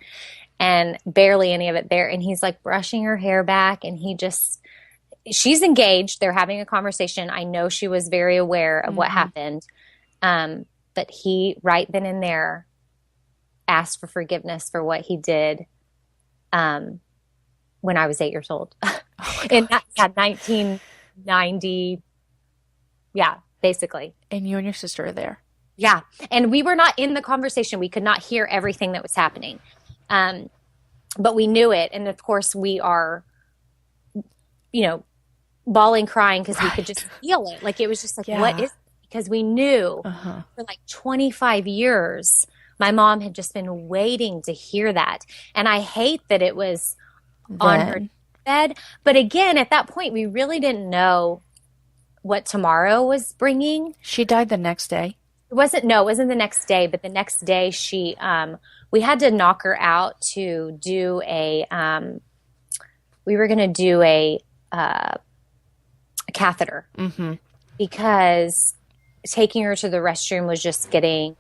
and barely any of it there, and he's like brushing her hair back, and she's engaged. They're having a conversation. I know she was very aware of what happened. But he, right then and there, asked for forgiveness for what he did when I was 8 years old. In 1990. Yeah, basically. And you and your sister are there. Yeah. And we were not in the conversation. We could not hear everything that was happening. But we knew it. And of course, we are, bawling, crying because we could just feel it. Like, it was just like, what is it? Because we knew for like 25 years, my mom had just been waiting to hear that. And I hate that it was on her bed. But again, at that point, we really didn't know what tomorrow was bringing. She died the next day? It wasn't the next day, but the next day we had to knock her out to do we were going to do a catheter because taking her to the restroom was just getting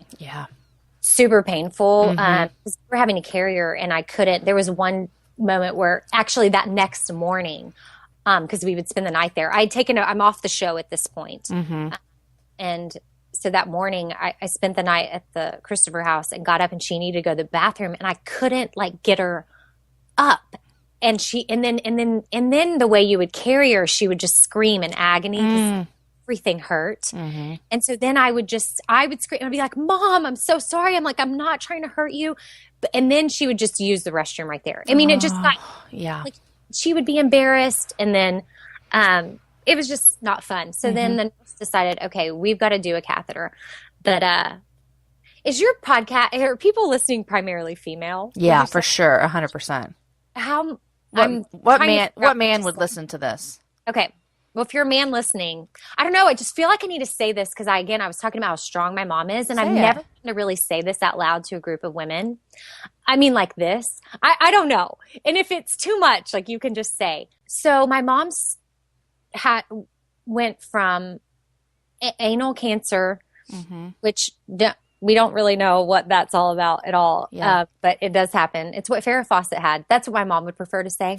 super painful. Because we were having to carry her, and I couldn't. There was one moment where actually that next morning, because we would spend the night there, I'm off the show at this point. And so that morning I spent the night at the Christopher house and got up, and she needed to go to the bathroom, and I couldn't get her up. And then the way you would carry her, she would just scream in agony because everything hurt. And so then I would scream. I'd be like, "Mom, I'm so sorry." I'm like, "I'm not trying to hurt you." And then she would just use the restroom right there. I mean, it just got, she would be embarrassed. And then it was just not fun. So then the nurse decided, okay, we've got to do a catheter. But is your podcast, are people listening primarily female? Yeah, for sure. 100%. What man would listen to this? Okay. Well, if you're a man listening, I don't know. I just feel like I need to say this because I was talking about how strong my mom is, and I've never had to really say this out loud to a group of women. I mean, like this. I don't know. And if it's too much, you can just say. So my mom's went from anal cancer, which we don't really know what that's all about at all. Yeah. But it does happen. It's what Farrah Fawcett had. That's what my mom would prefer to say.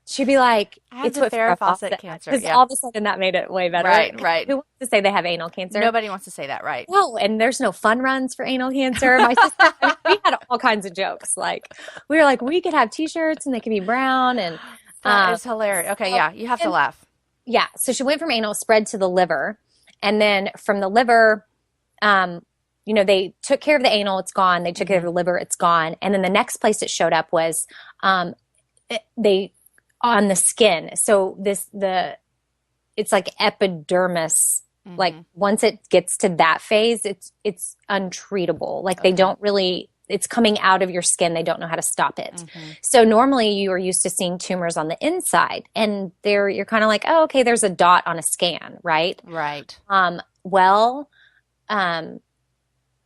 She'd be like, "It's what Farrah Fawcett cancer." Because all of a sudden that made it way better. Right. Who wants to say they have anal cancer? Nobody wants to say that, right? No, and there's no fun runs for anal cancer. My sister, we had all kinds of jokes. We were like, we could have T-shirts and they could be brown. And that is hilarious. Okay, you have to laugh. Yeah, so she went from anal, spread to the liver, and then from the liver, they took care of the anal, it's gone. They took care of the liver, it's gone. And then the next place it showed up was on the skin. So it's like epidermis. Once it gets to that phase, it's untreatable. They don't really, it's coming out of your skin. They don't know how to stop it. So normally you are used to seeing tumors on the inside, and you're kind of like, oh, okay, there's a dot on a scan, right? Right.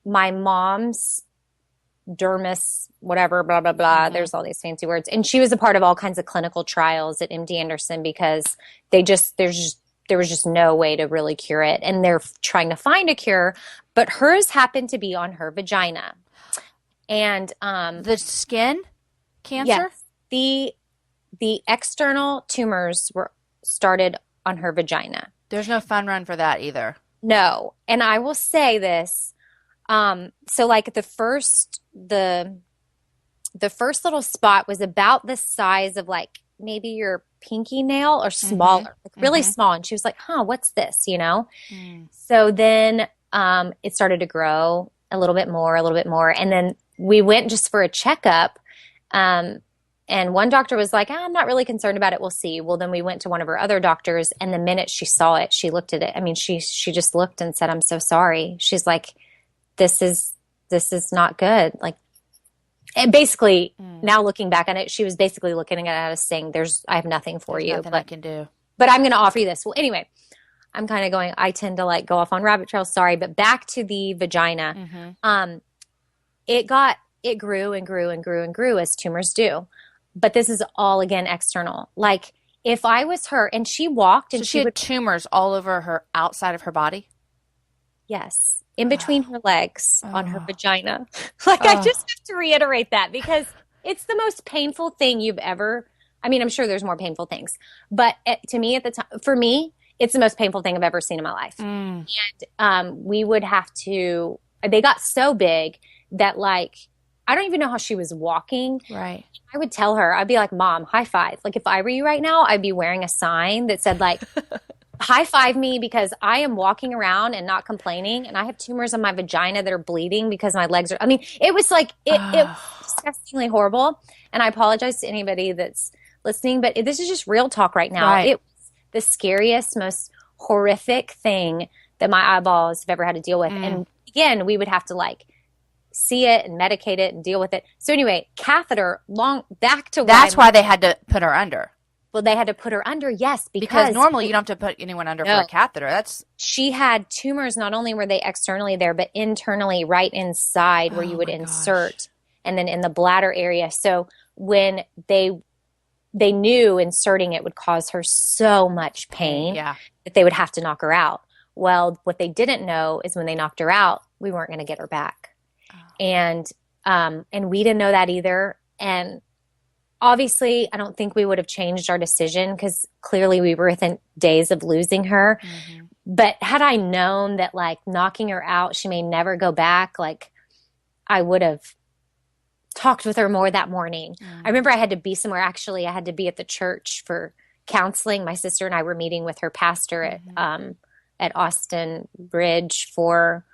My mom's dermis, whatever, blah, blah, blah. There's all these fancy words. And she was a part of all kinds of clinical trials at MD Anderson because there was just no way to really cure it. And they're trying to find a cure, but hers happened to be on her vagina. And the skin cancer? Yes, the external tumors were started on her vagina. There's no fun run for that either. No. And I will say this. So the first little spot was about the size of maybe your pinky nail or smaller, really small. And she was like, what's this? So then, it started to grow a little bit more. And then we went just for a checkup. And one doctor was like, I'm not really concerned about it. We'll see. Well, then we went to one of her other doctors, and the minute she saw it, she looked at it. I mean, she just looked and said, I'm so sorry. She's like, this is not good. And basically now looking back on it, she was basically looking at us saying, I have nothing for you. Nothing I can do. but I'm going to offer you this. Well, anyway, I'm kind of going, I tend to like go off on rabbit trails. Sorry, but back to the vagina. It grew and grew and grew and grew as tumors do. But this is all again external. Like if I was her and she walked and she had tumors all over her outside of her body. Yes. In between her legs on her vagina. Like I just have to reiterate that because it's the most painful thing you've ever, I mean, I'm sure there's more painful things, but to me at the time, for me, it's the most painful thing I've ever seen in my life. And we would have to, they got so big that like, I don't even know how she was walking. Right. I would tell her, I'd be like, Mom, high five. Like if I were you right now, I'd be wearing a sign that said like, high five me because I am walking around and not complaining. And I have tumors on my vagina that are bleeding because my legs are, I mean, it was like, it was disgustingly horrible. And I apologize to anybody that's listening, but this is just real talk right now. Right. It was the scariest, most horrific thing that my eyeballs have ever had to deal with. And again, we would have to like see it and medicate it and deal with it. So anyway, catheter back to that's why they had to put her under. Well, they had to put her under, yes, because normally you don't have to put anyone under for a catheter. She had tumors. Not only were they externally there, but internally, right inside where you would insert, and then in the bladder area. So when they knew inserting it would cause her so much pain that they would have to knock her out. Well, what they didn't know is when they knocked her out, we weren't going to get her back, and we didn't know that either, and. Obviously, I don't think we would have changed our decision because clearly we were within days of losing her. But had I known that like knocking her out, she may never go back, like I would have talked with her more that morning. I remember I had to be somewhere. Actually, I had to be at the church for counseling. My sister and I were meeting with her pastor at Austin Bridge for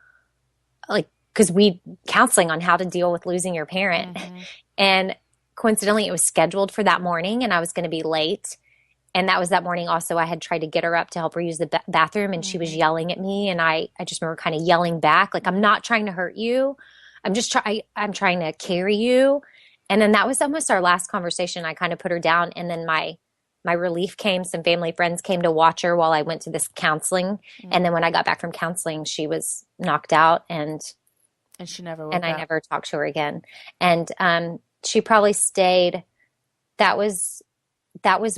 like, because we counseling on how to deal with losing your parent. And coincidentally, it was scheduled for that morning and I was going to be late. And that was that morning also I had tried to get her up to help her use the bathroom and she was yelling at me. And I just remember kind of yelling back, like, I'm not trying to hurt you. I'm trying to carry you. And then that was almost our last conversation. I kind of put her down and then my relief came. Some family friends came to watch her while I went to this counseling. And then when I got back from counseling, she was knocked out and she never woke and up. I never talked to her again. And, she probably stayed, that was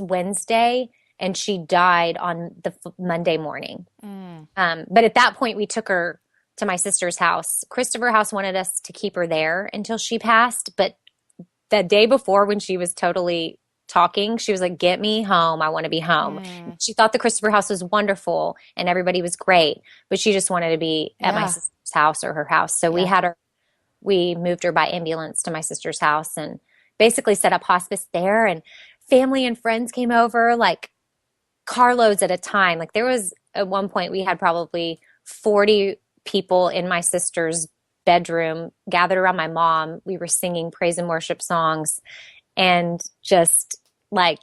Wednesday, and she died on the Monday morning. But at that point, we took her to my sister's house. Christopher House wanted us to keep her there until she passed. But the day before when she was totally talking, she was like, get me home. I want to be home. She thought the Christopher House was wonderful and everybody was great, but she just wanted to be at my sister's house or her house. So we moved her by ambulance to my sister's house and basically set up hospice there, and family and friends came over like carloads at a time. Like there was at one point we had probably 40 people in my sister's bedroom gathered around my mom. We were singing praise and worship songs and just like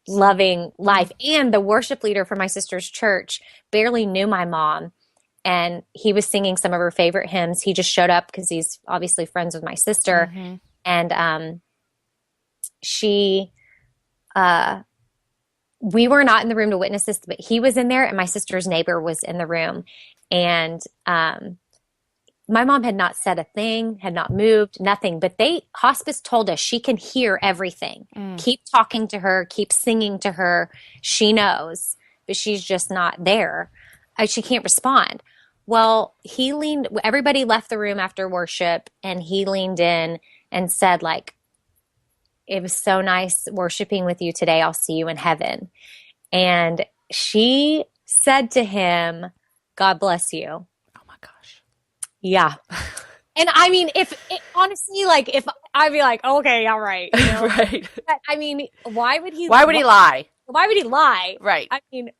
loving life. And the worship leader for my sister's church barely knew my mom. And he was singing some of her favorite hymns. He just showed up because he's obviously friends with my sister. And we were not in the room to witness this, but he was in there and my sister's neighbor was in the room. And my mom had not said a thing, had not moved, nothing. But hospice told us she can hear everything. Keep talking to her, keep singing to her. She knows, but she's just not there. She can't respond. Well, everybody left the room after worship and he leaned in and said like, it was so nice worshiping with you today. I'll see you in heaven. And she said to him, God bless you. Oh my gosh. Yeah. And I mean, honestly, like if I'd be like, okay, all right. You know? Right. But, I mean, why would he lie? Why would he lie? Right. I mean,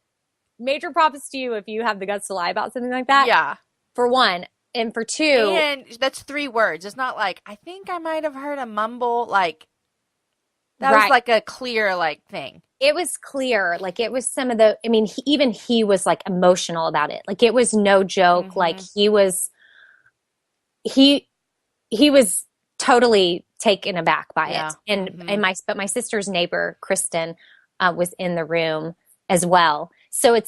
major props to you if you have the guts to lie about something like that. Yeah. For one. And for two. And that's 3 words. It's not like, I think I might have heard a mumble. Like, that was like a clear, like, thing. It was clear. Like, it was some of the, I mean, even he was, like, emotional about it. Like, it was no joke. Like, he was totally taken aback by it. And but my sister's neighbor, Kristen, was in the room as well. So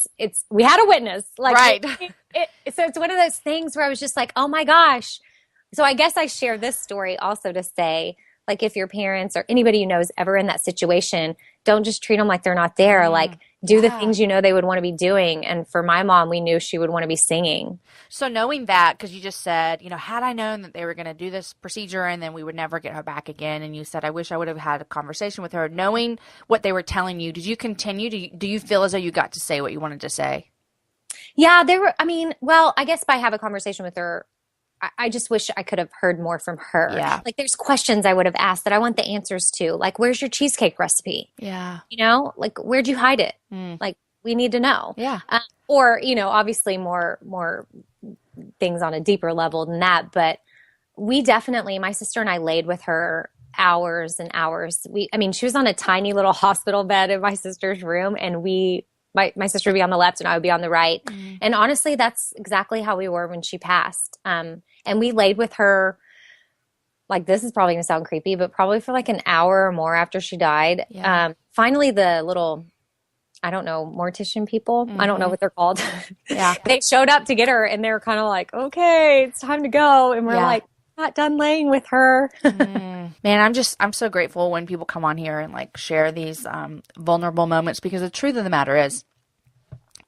we had a witness, like, right. So it's one of those things where I was just like, oh my gosh. So I guess I share this story also to say, like, if your parents or anybody you know is ever in that situation, don't just treat them like they're not there. Like, do the things you know they would want to be doing. And for my mom, we knew she would want to be singing. So knowing that, because you just said, had I known that they were going to do this procedure and then we would never get her back again, and you said, I wish I would have had a conversation with her, knowing what they were telling you, did you continue? Do you feel as though you got to say what you wanted to say? Yeah, I guess by have a conversation with her, I just wish I could have heard more from her. Yeah. Like, there's questions I would have asked that I want the answers to. Like, where's your cheesecake recipe? Yeah. Like, where'd you hide it? Like, we need to know. Yeah. Or, obviously more things on a deeper level than that. But we definitely, my sister and I laid with her hours and hours. She was on a tiny little hospital bed in my sister's room, and my sister would be on the left and I would be on the right. And honestly, that's exactly how we were when she passed. And we laid with her, like, this is probably going to sound creepy, but probably for like an hour or more after she died. Yeah. Finally, the little, I don't know, mortician people, I don't know what they're called. Yeah. They showed up to get her, and they were kind of like, okay, it's time to go. And we're like, not done laying with her. Man, I'm so grateful when people come on here and like share these vulnerable moments, because the truth of the matter is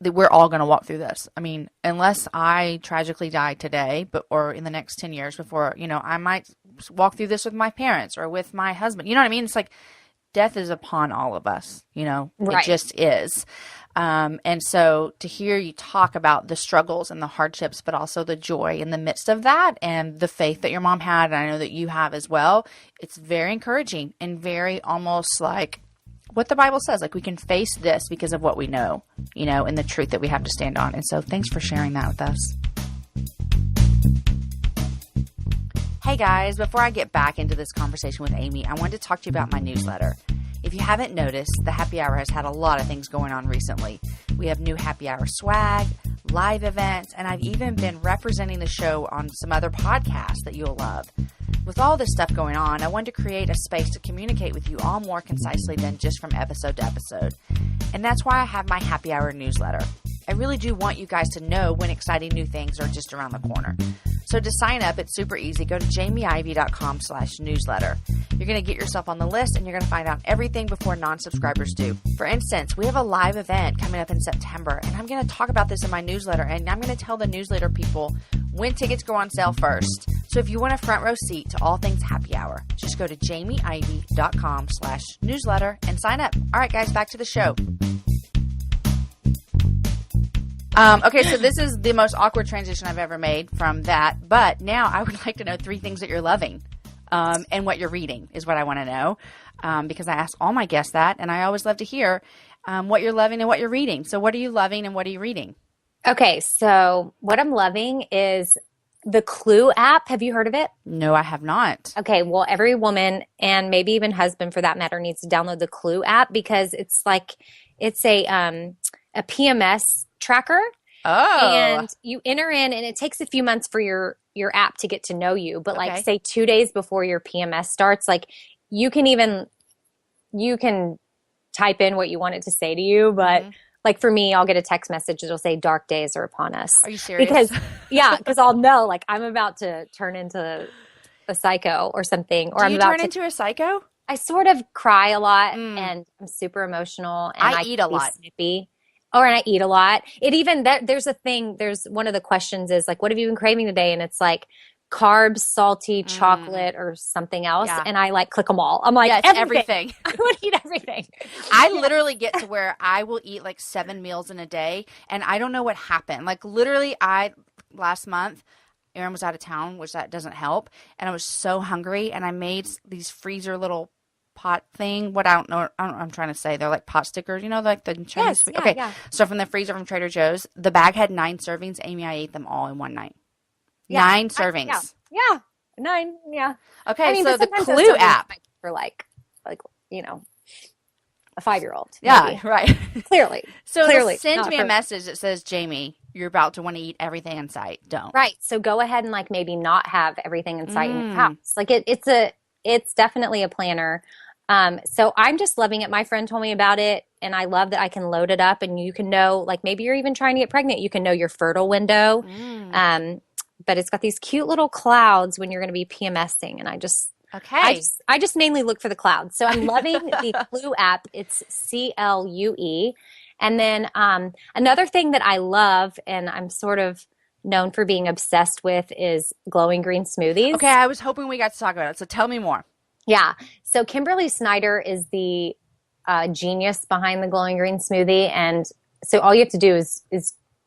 that we're all going to walk through this. I mean, unless I tragically die today, or in the next 10 years before, I might walk through this with my parents or with my husband. You know what I mean? It's like death is upon all of us, Right. It just is. And so to hear you talk about the struggles and the hardships, but also the joy in the midst of that, and the faith that your mom had, and I know that you have as well, it's very encouraging and very almost like what the Bible says. Like, we can face this because of what we know, and the truth that we have to stand on. And so thanks for sharing that with us. Hey guys, before I get back into this conversation with Amy, I wanted to talk to you about my newsletter. If you haven't noticed, the Happy Hour has had a lot of things going on recently. We have new Happy Hour swag, live events, and I've even been representing the show on some other podcasts that you'll love. With all this stuff going on, I wanted to create a space to communicate with you all more concisely than just from episode to episode. And that's why I have my Happy Hour newsletter. I really do want you guys to know when exciting new things are just around the corner. So to sign up, it's super easy. Go to jamieivey.com/newsletter. You're going to get yourself on the list, and you're going to find out everything before non-subscribers do. For instance, we have a live event coming up in September, and I'm going to talk about this in my newsletter, and I'm going to tell the newsletter people when tickets go on sale first. So if you want a front row seat to all things Happy Hour, just go to jamieivey.com/newsletter and sign up. All right, guys, back to the show. Okay, so this is the most awkward transition I've ever made from that. But now I would like to know 3 things that you're loving and what you're reading is what I want to know, because I ask all my guests that, and I always love to hear what you're loving and what you're reading. So what are you loving and what are you reading? Okay, so what I'm loving is the Clue app. Have you heard of it? No, I have not. Okay, well, every woman, and maybe even husband for that matter, needs to download the Clue app, because it's a PMS tracker. Oh. And you enter in, and it takes a few months for your app to get to know you. But like, say 2 days before your PMS starts, like you can type in what you want it to say to you. But like for me, I'll get a text message that'll say dark days are upon us. Are you serious? Because I'll know, like, I'm about to turn into a psycho or something. Or Do you turn into a psycho? I sort of cry a lot, and I'm super emotional, and I eat a lot. Snippy. Oh, and I eat a lot. There's one of the questions is like, what have you been craving today? And it's like carbs, salty, chocolate, or something else. Yeah. And I like click them all. I'm like, everything. I want to eat everything. I literally get to where I will eat like 7 meals in a day, and I don't know what happened. Like literally last month, Aaron was out of town, which that doesn't help. And I was so hungry, and I made these freezer little pot thing. What I don't know, I'm trying to say, they're like pot stickers, like the Chinese. Yes, okay. Yeah. So from the freezer from Trader Joe's, the bag had 9 servings. Amy, I ate them all in one night. Yeah. 9 servings. Yeah. 9. Yeah. Okay. So the Clue app for like, a 5-year-old. Yeah. Maybe. Right. Clearly. Send me a message that says, Jamie, you're about to want to eat everything in sight. Don't. Right. So go ahead and like maybe not have everything in sight in your house. Like it's definitely a planner. So I'm just loving it. My friend told me about it, and I love that I can load it up and you can know, like maybe you're even trying to get pregnant. You can know your fertile window. But it's got these cute little clouds when you're going to be PMSing. And I just mainly look for the clouds. So I'm loving the Clue app. It's CLUE. And then another thing that I love, and I'm sort of known for being obsessed with, is glowing green smoothies. Okay, I was hoping we got to talk about it. So tell me more. Yeah. So Kimberly Snyder is the genius behind the glowing green smoothie. And so all you have to do is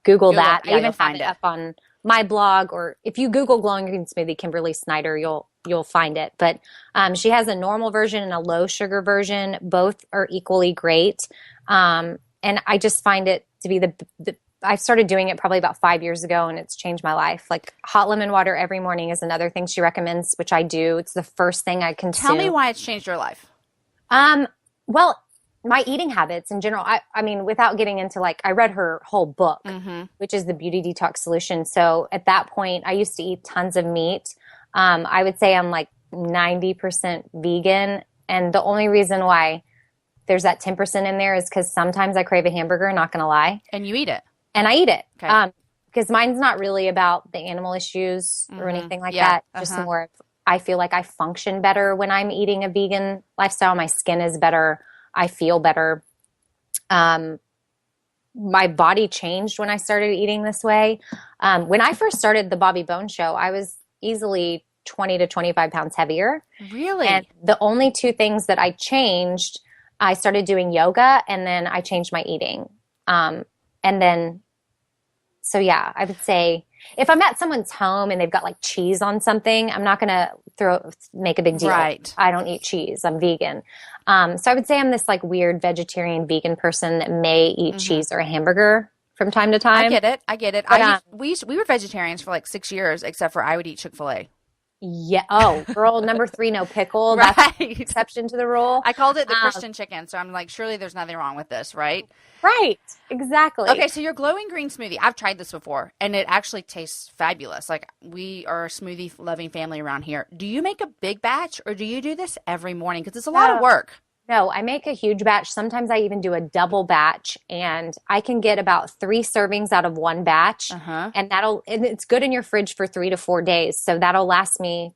Google that. Yeah, I even have it up on my blog, or if you Google glowing green smoothie Kimberly Snyder, you'll find it. But she has a normal version and a low sugar version. Both are equally great. And I just find it to be I started doing it probably about 5 years ago, and it's changed my life. Like hot lemon water every morning is another thing she recommends, which I do. It's the first thing I consume. Tell me why it's changed your life. Well, my eating habits in general, I mean, without getting into I read her whole book, which is the Beauty Detox Solution. So at that point, I used to eat tons of meat. I would say I'm 90% vegan. And the only reason why there's that 10% in there is because sometimes I crave a hamburger, not going to lie. And you eat it. And I eat it. Okay. Because mine's not really about the animal issues or anything like that. Just more of, I feel like I function better when I'm eating a vegan lifestyle. My skin is better. I feel better. My body changed when I started eating this way. When I first started the Bobby Bone Show, I was easily 20 to 25 pounds heavier. Really? And the only two things that I changed, I started doing yoga, and then I changed my eating. And then, so yeah, I would say if I'm at someone's home and they've got cheese on something, I'm not going to make a big deal. Right. I don't eat cheese. I'm vegan. So I would say I'm this weird vegetarian vegan person that may eat cheese or a hamburger from time to time. I get it. But, we were vegetarians for 6 years, except for I would eat Chick-fil-A. Yeah. Oh, rule number 3, no pickle. Right. That's the exception to the rule. I called it the Christian chicken, so I'm surely there's nothing wrong with this, right? Right. Exactly. Okay, so your glowing green smoothie, I've tried this before, and it actually tastes fabulous. We are a smoothie-loving family around here. Do you make a big batch, or do you do this every morning? Because it's a lot of work. No, I make a huge batch. Sometimes I even do a double batch, and I can get about 3 servings out of one batch. And it's good in your fridge for 3 to 4 days. So that'll last me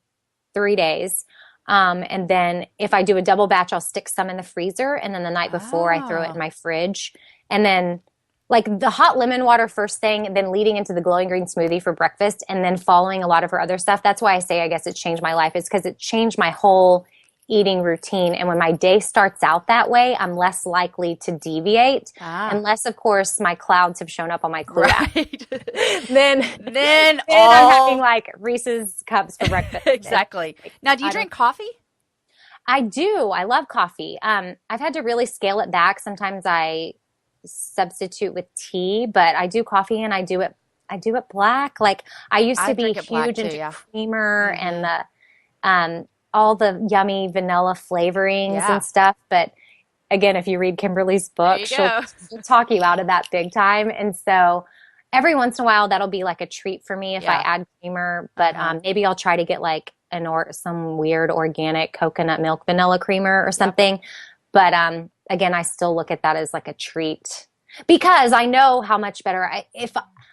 3 days. And then if I do a double batch, I'll stick some in the freezer. And then the night before I throw it in my fridge. And then the hot lemon water first thing, and then leading into the glowing green smoothie for breakfast, and then following a lot of her other stuff. That's why I say, I guess it changed my life, is because it changed my whole eating routine. And when my day starts out that way, I'm less likely to deviate, unless of course my clouds have shown up on my Clue app. then I'm having Reese's cups for breakfast. Exactly. Now, do you drink coffee? I do. I love coffee. I've had to really scale it back. Sometimes I substitute with tea, but I do coffee, and I do it black. I used to be huge into creamer and the all the yummy vanilla flavorings and stuff. But again, if you read Kimberly's book, she'll talk you out of that big time. And so every once in a while, that'll be a treat for me if I add creamer. But maybe I'll try to get some weird organic coconut milk vanilla creamer or something. But again, I still look at that as a treat, because I know how much better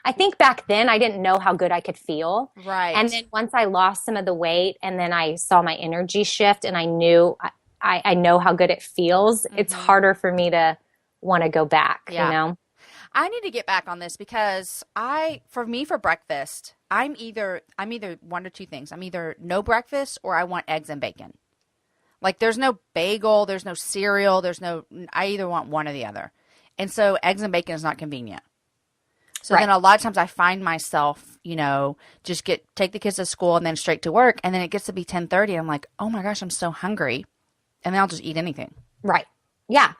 I think back then I didn't know how good I could feel. Right. And then once I lost some of the weight, and then I saw my energy shift, and I knew I know how good it feels. It's harder for me to want to go back, you know? I need to get back on this, because for breakfast, I'm either one or two things. I'm either no breakfast, or I want eggs and bacon. There's no bagel, there's no cereal, I either want one or the other. And so eggs and bacon is not convenient. So then a lot of times I find myself, just take the kids to school and then straight to work. And then it gets to be 10:30. And I'm like, oh my gosh, I'm so hungry. And then I'll just eat anything. Right. Yeah.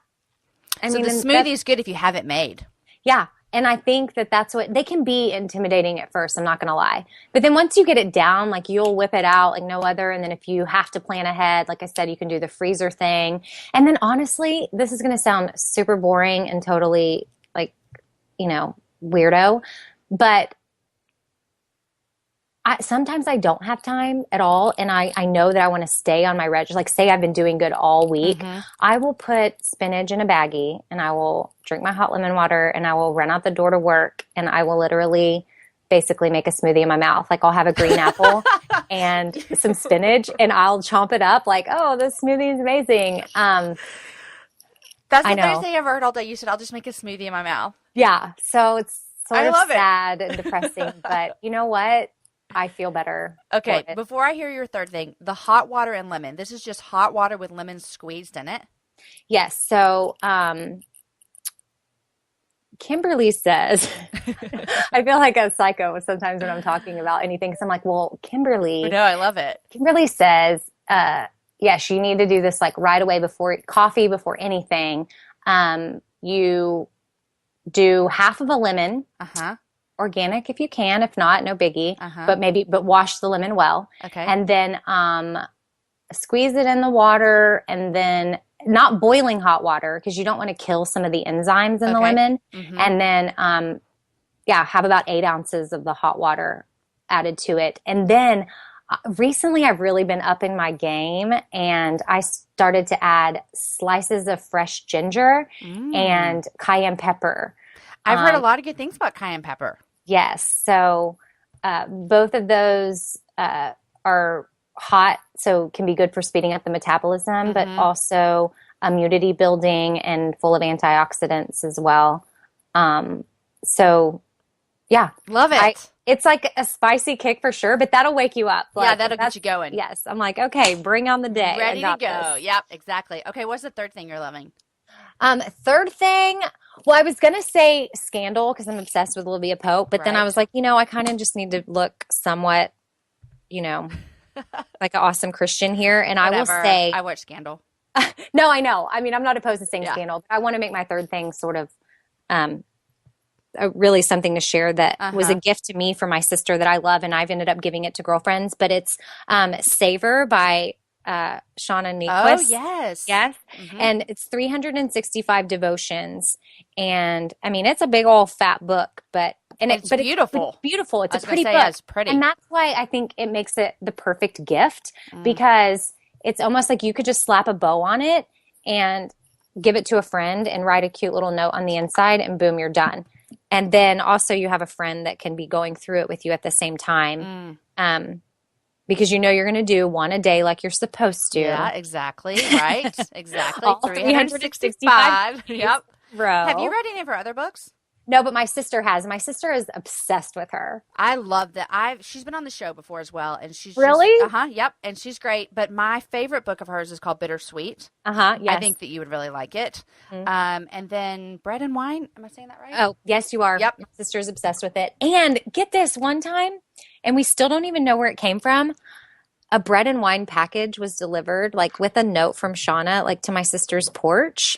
The smoothie is good if you have it made. Yeah. And I think that's what they can be intimidating at first. I'm not going to lie. But then once you get it down, you'll whip it out like no other. And then if you have to plan ahead, like I said, you can do the freezer thing. And then honestly, this is going to sound super boring and totally weirdo, but Sometimes I don't have time at all, and I know that I want to stay on my regimen. Like, say I've been doing good all week, I will put spinach in a baggie, and I will drink my hot lemon water, and I will run out the door to work, and I will literally basically make a smoothie in my mouth. Like, I'll have a green apple and some spinach, and I'll chomp it up like, oh, this smoothie is amazing. That's the first thing I've heard all day. You said, I'll just make a smoothie in my mouth. Yeah, so it's sort of sad and depressing, but you know what? I feel better. Okay, before I hear your third thing, the hot water and lemon. This is just hot water with lemon squeezed in it? Yes. So Kimberly says, I feel like a psycho sometimes when I'm talking about anything. Because I'm like, well, Kimberly. No, I love it. Kimberly says, yes, you need to do this like right away before coffee, before anything. You do half of a lemon. Organic if you can, if not, no biggie. But wash the lemon well. Okay. And then squeeze it in the water, and then not boiling hot water because you don't want to kill some of the enzymes in the lemon. And then have about 8 ounces of the hot water added to it. And then recently I've really been upping my game, and I started to add slices of fresh ginger and cayenne pepper. I've heard a lot of good things about cayenne pepper. Yes. So both of those are hot, so can be good for speeding up the metabolism, but also immunity building and full of antioxidants as well. So, yeah. Love it. It's like a spicy kick for sure, but that'll wake you up. Like, that'll get you going. Yes. I'm like, okay, bring on the day. Ready to go. Yep, exactly. Okay, what's the third thing you're loving? Third thing, well, I was going to say Scandal because I'm obsessed with Olivia Pope, but then I was like, I kind of just need to look somewhat, like an awesome Christian here. And Whatever. I will say, I watch Scandal. No, I know. I mean, I'm not opposed to saying Scandal, but I want to make my third thing sort of, really something to share that was a gift to me from my sister that I love. And I've ended up giving it to girlfriends, but it's, Savor by, Shauna Niequist. Oh, yes. Yes. And it's 365 devotions. And I mean, it's a big old fat book, but it's beautiful. It's beautiful. It's a pretty book. It's pretty. And that's why I think it makes it the perfect gift because it's almost like you could just slap a bow on it and give it to a friend and write a cute little note on the inside and boom, you're done. And then also you have a friend that can be going through it with you at the same time. Because you're going to do one a day like you're supposed to. Yeah, exactly. Right. Exactly. All 365. Yep. Bro. Have you read any of her other books? No, but my sister has. My sister is obsessed with her. I love that. She's been on the show before as well, and she's really yep, and she's great. But my favorite book of hers is called Bittersweet. Yes. I think that you would really like it. And then Bread and Wine. Am I saying that right? Oh, yes, you are. Yep. My sister's obsessed with it. And get this, one time, and we still don't even know where it came from. A Bread and Wine package was delivered, like with a note from Shauna, like to my sister's porch.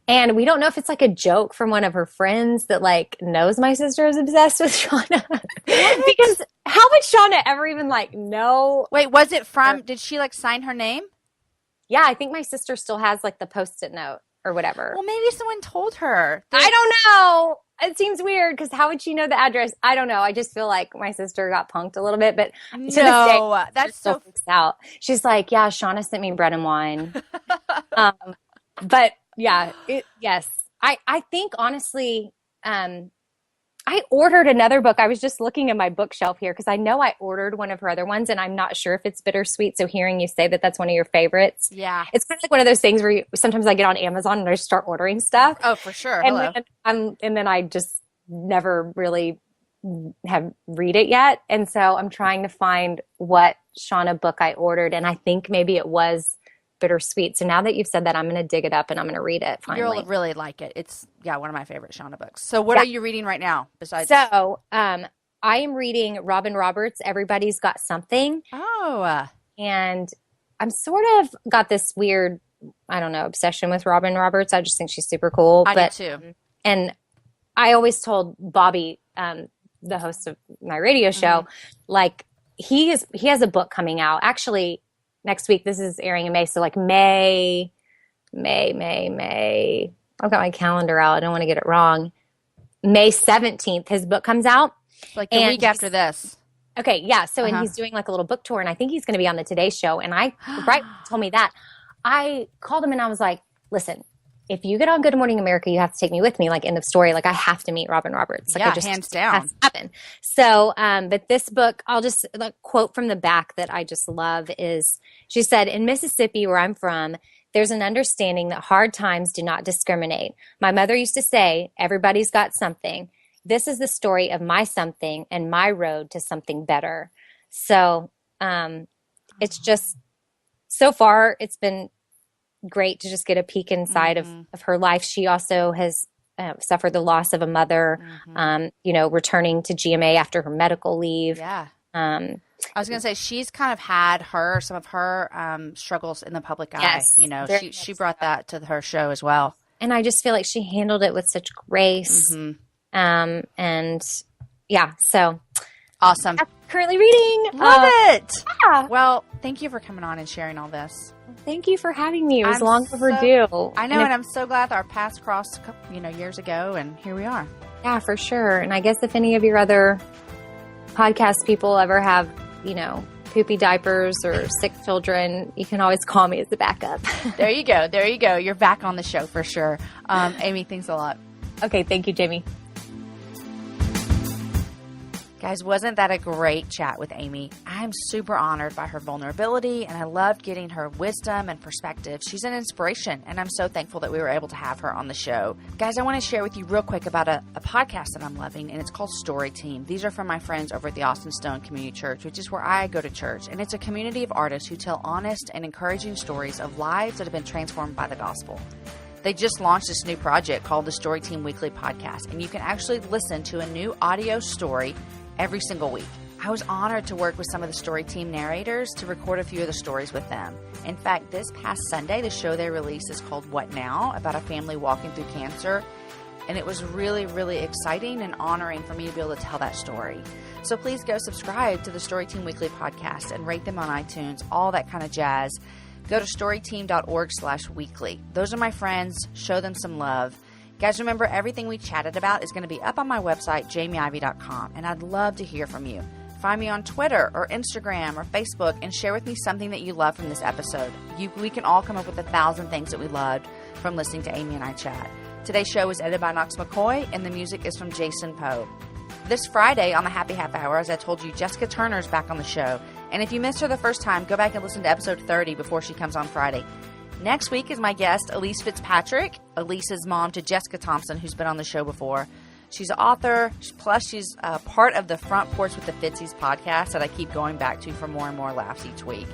And we don't know if it's like a joke from one of her friends that like knows my sister is obsessed with Shauna. Because how would Shauna ever even like know? Wait, was it from, did she like sign her name? Yeah, I think my sister still has like the Post-it note or whatever. Well, maybe someone told her. I don't know. It seems weird because how would she know the address? I don't know. I just feel like my sister got punked a little bit, but to this day, that's so freaks out. She's like, yeah, Shauna sent me Bread and Wine. But yeah, yes. I think honestly, I ordered another book. I was just looking at my bookshelf here because I know I ordered one of her other ones and I'm not sure if it's Bittersweet. So hearing you say that that's one of your favorites. Yeah. It's kind of like one of those things where sometimes I get on Amazon and I just start ordering stuff. Oh, for sure. And then I just never really have read it yet. And so I'm trying to find what Shauna book I ordered. And I think maybe it was Bittersweet. So now that you've said that, I'm going to dig it up and I'm going to read it finally. You'll really like it. It's, one of my favorite Shauna books. So what are you reading right now besides? So I am reading Robin Roberts' Everybody's Got Something. Oh. And I'm sort of got this weird, I don't know, obsession with Robin Roberts. I just think she's super cool. I do too. And I always told Bobby, the host of my radio show, like he has a book coming out. Actually, next week, this is airing in May. So like May. I've got my calendar out. I don't want to get it wrong. May 17th, his book comes out. Like the week after this. Okay, yeah. So, and he's doing like a little book tour, and I think he's going to be on the Today Show. And right when he told me that, I called him and I was like, listen, if you get on Good Morning America, you have to take me with me. Like, end of story. Like, I have to meet Robin Roberts. Like, yeah, hands down. Has to happen. So, but this book, I'll just quote from the back that I just love is, she said, in Mississippi, where I'm from, there's an understanding that hard times do not discriminate. My mother used to say, everybody's got something. This is the story of my something and my road to something better. So it's just, so far, it's been great to just get a peek inside of her life. She also has suffered the loss of a mother, returning to GMA after her medical leave. Yeah. I was going to say, she's kind of had some of her struggles in the public eye. Yes, she brought that to her show as well. And I just feel like she handled it with such grace. And yeah, so awesome. I'm currently reading. Love it. Yeah. Well, thank you for coming on and sharing all this. Thank you for having me. It was long overdue. I know, and I'm so glad that our paths crossed, years ago, and here we are. Yeah, for sure. And I guess if any of your other podcast people ever have, poopy diapers or sick children, you can always call me as a backup. There you go. There you go. You're back on the show for sure. Amy, thanks a lot. Okay. Thank you, Jamie. Guys, wasn't that a great chat with Amy? I'm super honored by her vulnerability, and I loved getting her wisdom and perspective. She's an inspiration, and I'm so thankful that we were able to have her on the show. Guys, I want to share with you real quick about a podcast that I'm loving, and it's called Story Team. These are from my friends over at the Austin Stone Community Church, which is where I go to church, and it's a community of artists who tell honest and encouraging stories of lives that have been transformed by the gospel. They just launched this new project called the Story Team Weekly Podcast, and you can actually listen to a new audio story every single week. I was honored to work with some of the Story Team narrators to record a few of the stories with them. In fact, this past Sunday, the show they released is called What Now?, about a family walking through cancer. And it was really, really exciting and honoring for me to be able to tell that story. So please go subscribe to the Story Team Weekly Podcast and rate them on iTunes, all that kind of jazz. Go to storyteam.org/weekly. Those are my friends. Show them some love. Guys, remember, everything we chatted about is going to be up on my website, jamieivey.com, and I'd love to hear from you. Find me on Twitter or Instagram or Facebook and share with me something that you love from this episode. We can all come up with 1,000 things that we loved from listening to Amy and I chat. Today's show was edited by Knox McCoy, and the music is from Jason Poe. This Friday on the Happy Half Hour, as I told you, Jessica Turner's back on the show. And if you missed her the first time, go back and listen to episode 30 before she comes on Friday. Next week is my guest, Elise Fitzpatrick, Elise's mom to Jessica Thompson, who's been on the show before. She's an author, plus she's part of the Front Porch with the Fitzies podcast that I keep going back to for more and more laughs each week.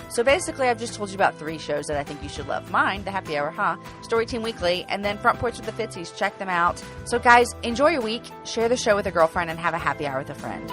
So basically, I've just told you about 3 shows that I think you should love. Mine, The Happy Hour, Story Team Weekly, and then Front Porch with the Fitzies. Check them out. So guys, enjoy your week, share the show with a girlfriend, and have a happy hour with a friend.